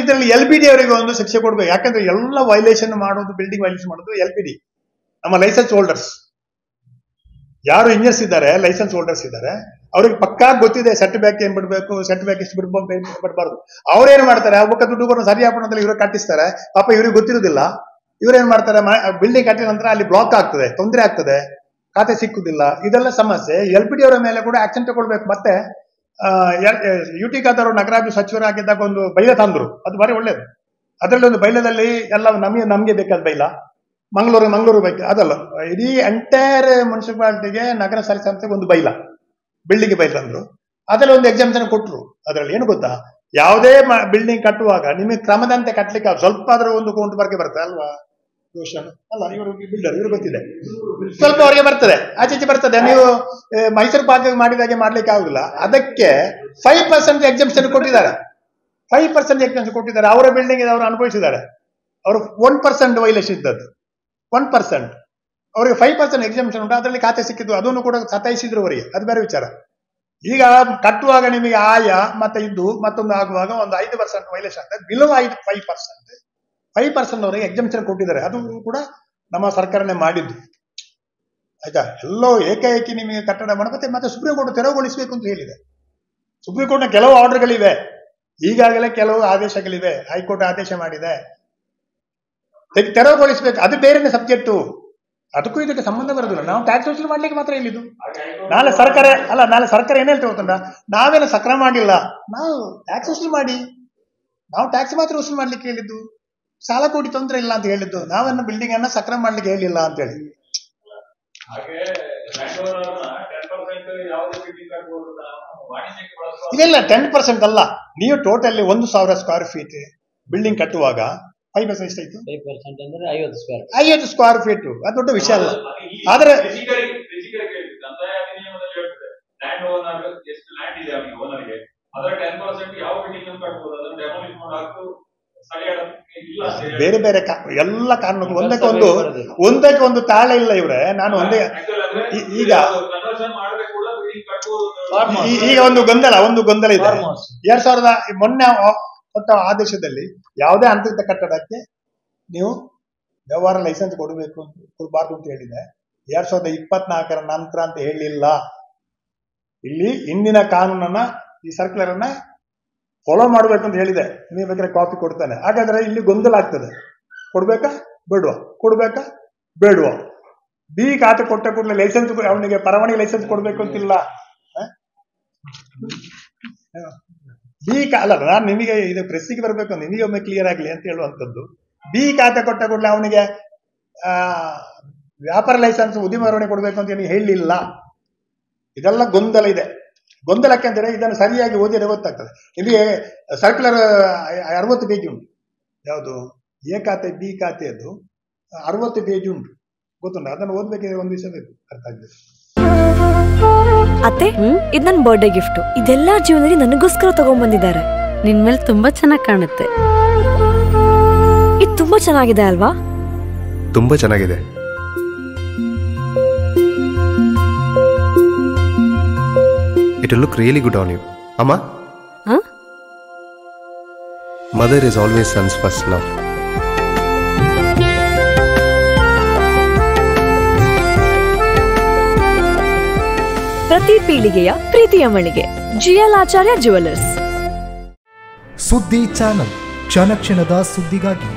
ಇದರಲ್ಲಿ LPD ಅವರಿಗೆ ಒಂದು ಶಿಕ್ಷೆ ಕೊಡ್ಬೇಕು. ಯಾಕಂದ್ರೆ ಎಲ್ಲ ವೈಲೇಷನ್ ಮಾಡೋದು, ಬಿಲ್ಡಿಂಗ್ ವೈಲೇಷನ್ ಮಾಡೋದು LPD, ನಮ್ಮ ಲೈಸೆನ್ಸ್ ಹೋಲ್ಡರ್ಸ್. ಯಾರು ಇಂಜಿನಿಯರ್ಸ್ ಇದ್ದಾರೆ, ಲೈಸೆನ್ಸ್ ಹೋಲ್ಡರ್ಸ್ ಇದ್ದಾರೆ, ಅವ್ರಿಗೆ ಪಕ್ಕಾ ಗೊತ್ತಿದೆ ಸರ್ಟಿಫಿಕೇಟ್ ಏನ್ ಬಿಡ್ಬೇಕು, ಸರ್ಟಿಫಿಕೇಟ್ ಎಷ್ಟು ಬಿಡಬಾರ್ದು. ಅವ್ರೇನ್ ಮಾಡ್ತಾರೆ, ಆ ಬುಕ್ಕ ದುಡ್ಡು ಸರಿ ಹಾಕೋಣ ಇವ್ರಿಗೆ ಕಟ್ಟಿಸ್ತಾರೆ. ಪಾಪ ಇವ್ರಿಗೆ ಗೊತ್ತಿರುವುದಿಲ್ಲ. ಇವ್ರೇನ್ ಮಾಡ್ತಾರೆ, ಬಿಲ್ಡಿಂಗ್ ಕಟ್ಟಿದ ನಂತರ ಅಲ್ಲಿ ಬ್ಲಾಕ್ ಆಗ್ತದೆ, ತೊಂದರೆ ಆಗ್ತದೆ, ಖಾತೆ ಸಿಕ್ಕುದಿಲ್ಲ. ಇದೆಲ್ಲ ಸಮಸ್ಯೆ. LPD ಅವರ ಮೇಲೆ ಕೂಡ ಆಕ್ಷನ್ ತಗೊಳ್ಬೇಕು. ಮತ್ತೆ UT ಖಾದರ್ ನಗರಾಭಿವೃದ್ಧಿ ಸಚಿವರಾಗಿದ್ದಾಗ ಒಂದು ಬೈಲ ತಂದ್ರು, ಅದು ಬಾರಿ ಒಳ್ಳೇದು. ಅದರಲ್ಲಿ ಒಂದು ಬೈಲದಲ್ಲಿ ಎಲ್ಲ ನಮ್ಗೆ ಬೇಕಾದ ಬೈಲ, ಮಂಗಳೂರು ಬೇಕು ಅದಲ್ಲ, ಇಡೀ ಎಂಟೈರ್ ಮುನ್ಸಿಪಾಲಿಟಿಗೆ ನಗರ ಸಂಸ್ಥೆಗೆ ಒಂದು ಬೈಲ, ಬಿಲ್ಡಿಂಗ್ ಬೈಲ್ ತಂದ್ರು. ಅದರಲ್ಲಿ ಒಂದು ಎಕ್ಸಾಮಿಷನ್ ಕೊಟ್ಟರು. ಅದರಲ್ಲಿ ಏನು ಗೊತ್ತಾ, ಯಾವುದೇ ಬಿಲ್ಡಿಂಗ್ ಕಟ್ಟುವಾಗ ನಿಮಗೆ ಕ್ರಮದಂತೆ ಕಟ್ಲಿಕ್ಕೆ ಸ್ವಲ್ಪ ಆದ್ರೂ ಒಂದು ಕೌಂಟ್ ಬರ್ಕೆ ಬರ್ತದೆ ಅಲ್ವಾ, ಟ್ಯೂಷನ್ ಅಲ್ಲ, ಇವರು ಬಿಲ್ಡರ್, ಇವರು ಗೊತ್ತಿದೆ, ಸ್ವಲ್ಪ ಅವರಿಗೆ ಬರ್ತದೆ, ಆಚೆ ಬರ್ತದೆ. ನೀವು ಮೈಸೂರು ಪಾರ್ಕ್ ಮಾಡಿದಾಗೆ ಮಾಡ್ಲಿಕ್ಕೆ ಆಗುದಿಲ್ಲ. ಅದಕ್ಕೆ 5% ಎಕ್ಸಾಮಿಷನ್ ಕೊಟ್ಟಿದ್ದಾರೆ. 5% ಎಕ್ಸಾಮಿಷನ್ ಕೊಟ್ಟಿದ್ದಾರೆ. ಅವರ ಬಿಲ್ಡಿಂಗ್ ಅವರು ಅನುಭವಿಸಿದ್ದಾರೆ. ಅವರು 1% ವೈಲೇಷನ್ ಇದ್ದದ್ದು, 1%. ಅವರಿಗೆ 5% ಎಕ್ಸಾಮಿಷನ್ ಉಂಟು. ಅದರಲ್ಲಿ ಖಾತೆ ಸಿಕ್ಕಿದ್ದು, ಅದನ್ನು ಕೂಡ ಸತಾಯಿಸಿದ್ರು ಅವರಿಗೆ, ಅದು ಬೇರೆ ವಿಚಾರ. ಈಗ ಕಟ್ಟುವಾಗ ನಿಮಗೆ ಆಯ ಮತ್ತೆ ಇದ್ದು ಮತ್ತೊಂದು ಆಗುವಾಗ ಒಂದು 5% ವೈಲೇಷನ್ ಆಗ್ತದೆ. ಬಿಲೋ 5% ಅವರಿಗೆ ಎಕ್ಸಾಮಿಷನ್ ಕೊಟ್ಟಿದ್ದಾರೆ. ಅದು ಕೂಡ ನಮ್ಮ ಸರ್ಕಾರನೇ ಮಾಡಿದ್ದು, ಆಯ್ತಾ. ಎಲ್ಲೋ ಏಕಾಏಕಿ ನಿಮಗೆ ಕಟ್ಟಡ ಮಾಡಬೇಕು. ಮತ್ತೆ ಸುಪ್ರೀಂ ಕೋರ್ಟ್ ತೆರವುಗೊಳಿಸಬೇಕು ಅಂತ ಹೇಳಿದೆ. ಸುಪ್ರೀಂ ಕೋರ್ಟ್ನ ಕೆಲವು ಆರ್ಡರ್ಗಳಿವೆ, ಈಗಾಗಲೇ ಕೆಲವು ಆದೇಶಗಳಿವೆ, ಹೈಕೋರ್ಟ್ ಆದೇಶ ಮಾಡಿದೆ, ತೆರವುಗೊಳಿಸಬೇಕು. ಅದು ಬೇರೆನೆ ಸಬ್ಜೆಕ್ಟು, ಅದಕ್ಕೂ ಇದಕ್ಕೆ ಸಂಬಂಧ ಬರೋದಿಲ್ಲ. ನಾವು ಟ್ಯಾಕ್ಸ್ ವಸೂಲು ಮಾಡ್ಲಿಕ್ಕೆ ಮಾತ್ರ ಹೇಳಿದ್ದು. ನಾಳೆ ಸರ್ಕಾರ ಏನ್ ಹೇಳ್ತೇವೆ ಗೊತ್ತುಂಟ, ನಾವೇನು ಸಕ್ರಮ ಮಾಡಿಲ್ಲ, ನಾವು ಟ್ಯಾಕ್ಸ್ ವಸೂಲು ಮಾಡಿ, ನಾವು ಟ್ಯಾಕ್ಸ್ ಮಾತ್ರ ವಸೂಲು ಮಾಡ್ಲಿಕ್ಕೆ ಹೇಳಿದ್ದು, ಸಾಲ ಕೊಡಿ ತೊಂದರೆ ಇಲ್ಲ ಅಂತ ಹೇಳಿದ್ದು. ನಾವೇನು ಬಿಲ್ಡಿಂಗ್ ಅನ್ನ ಸಕ್ರಮ ಮಾಡ್ಲಿಕ್ಕೆ ಹೇಳಿಲ್ಲ ಅಂತ ಹೇಳಿ. ಹಾಗೆ 10% ಯಾವುದೇ ಬಿಲ್ಡಿಂಗ್ ವಾಣಿಜ್ಯಕ್ಕೆ ಬಳಸುವ ಇದೆಲ್ಲ 10% ಅಲ್ಲ. ನೀವು ಟೋಟಲಿ 1,000 ಸ್ಕ್ವೇರ್ ಫೀಟ್ ಬಿಲ್ಡಿಂಗ್ ಕಟ್ಟುವಾಗ 5% ಎಷ್ಟಾಯ್ತು? 5% ಅಂದ್ರೆ 50 ಸ್ಕ್ವೇರ್ 50 ಸ್ಕ್ವೇರ್ ಫೀಟ್. ಅದು ದೊಡ್ಡ ವಿಷಯ ಅಲ್ಲ. ಇಲ್ಲಿ ಆದ್ರೆ ಕೃಷಿಕರಿಗೆ ಹೇಳ್ತಿದ್ದೆ, ಕಂದಾಯ ಅಧಿನಿಯಮದಲ್ಲಿ ಹೇಳ್ತದೆ, ಲ್ಯಾಂಡ್ ಓನರ್ ಎಷ್ಟು ಲ್ಯಾಂಡ್ ಇದೆ ಅವನಿಗೆ ಓನರ್ಗೆ ಅದರ 10% ಯಾವ ಬಿಲ್ಡಿಂಗ್ ಅನ್ನು ಕಟ್ಬೋದು, ಅದನ್ನು ಡೆಮಾಲಿಷ್ ಮಾಡಿ ಹಾಕು ಸರಿಯಾದ ಇಲ್ಲ ಅಂತ ಹೇಳಿ. ಬೇರೆ ಬೇರೆ ಎಲ್ಲ ಕಾರಣಕ್ಕೂ ಒಂದಕ್ಕೆ ಒಂದು ತಾಳೆ ಇಲ್ಲ ಇವ್ರೆ. ನಾನು ಒಂದೇ ಈಗ ಕನ್ವರ್ಷನ್ ಮಾಡಬೇಕು ಕೂಡ ಬಿಲ್ಡಿಂಗ್ ಕಟ್ಬೋದು. ಈಗ ಒಂದು ಗೊಂದಲ ಇದೆ. 2000 ಮೊನ್ನೆ ಕೊಟ್ಟ ಆದೇಶದಲ್ಲಿ ಯಾವುದೇ ಅಂತರ್ಗತ ಕಟ್ಟಡಕ್ಕೆ ನೀವು ವ್ಯವಹಾರ ಲೈಸೆನ್ಸ್ ಕೊಡಬಾರ್ದು ಅಂತ ಹೇಳಿದೆ. 2024 ನಂತರ ಅಂತ ಹೇಳಿಲ್ಲ. ಇಲ್ಲಿ ಇಂದಿನ ಕಾನೂನನ್ನ ಈ ಸರ್ಕ್ಯುಲರ್ ಅನ್ನ ಫಾಲೋ ಮಾಡಬೇಕು ಅಂತ ಹೇಳಿದೆ. ನೀವು ಬೇಕಾದ್ರೆ ಕಾಪಿ ಕೊಡ್ತಾನೆ. ಹಾಗಾದ್ರೆ ಇಲ್ಲಿ ಗೊಂದಲ ಆಗ್ತದೆ. ಕೊಡ್ಬೇಕಾ ಬೇಡುವ ಬಿ ಖಾತೆ ಕೊಟ್ಟ ಕೂಡಲೇ ಲೈಸೆನ್ಸ್ ಅವನಿಗೆ ಪರವಾನಗಿ ಲೈಸೆನ್ಸ್ ಕೊಡ್ಬೇಕು ಅಂತಿಲ್ಲ. ಬಿ ಅಲ್ಲ, ನಾನು ನಿಮಗೆ ಇದು ಪ್ರೆಸ್ಸಿಗೆ ಬರಬೇಕು ಅಂತ ನಿಮಗೆ ಒಮ್ಮೆ ಕ್ಲಿಯರ್ ಆಗಲಿ ಅಂತ ಹೇಳುವಂಥದ್ದು. ಬಿ ಖಾತೆ ಕೊಟ್ಟ ಕೂಡಲೇ ಅವನಿಗೆ ವ್ಯಾಪಾರ ಲೈಸೆನ್ಸ್ ಉದ್ಯಮ ಪರವಾನಗಿ ಕೊಡ್ಬೇಕು ಅಂತ ಏನು ಹೇಳಿಲ್ಲ. ಇದೆಲ್ಲ ಗೊಂದಲ ಇದೆ. ಗೊಂದಲಕ್ಕೆ ಅಂದರೆ ಇದನ್ನು ಸರಿಯಾಗಿ ಓದಿದ್ರೆ ಗೊತ್ತಾಗ್ತದೆ. ಇಲ್ಲಿ ಸರ್ಕ್ಯುಲರ್ 60 ಪೇಜ್ ಉಂಟು. ಯಾವುದು ಎ ಖಾತೆ ಬಿ ಖಾತೆಯದ್ದು 60 ಪೇಜ್ ಉಂಟು, ಗೊತ್ತುಂಟು. ಅದನ್ನು ಓದ್ಬೇಕಾದ್ರೆ ಒಂದು ದಿವಸ ಬೇಕು, ಅರ್ಥ ಆಗ್ಬೇಕು. ಅತ್ತೆ, ಇದು ನನ್ನ ಬರ್ಡೇ ಗಿಫ್ಟ್. ಇದೆಲ್ಲ ಜೀವನದಲ್ಲಿ ನನಗೋಸ್ಕರ ತಗೊಂಡ್ಬಂದಿದ್ದಾರೆ. ನಿನ್ ಮೇಲೆ ತುಂಬಾ ಚೆನ್ನಾಗಿ ಕಾಣುತ್ತೆ. ಇದು ತುಂಬಾ ಚೆನ್ನಾಗಿದೆ ಅಲ್ವಾ? ತುಂಬಾ ಚೆನ್ನಾಗಿದೆ. It will look really good on you. Amma? Huh? Mother is always son's first love. ಪ್ರತಿ ಪೀಳಿಗೆಯ ಪ್ರೀತಿಯ ಮಳಿಗೆ ಜಿಎಲ್ ಆಚಾರ್ಯ ಜುವೆಲ್ಲರ್ಸ್. ಸುದ್ದಿ ಚಾನಲ್, ಕ್ಷಣ ಕ್ಷಣದ ಸುದ್ದಿಗಾಗಿ.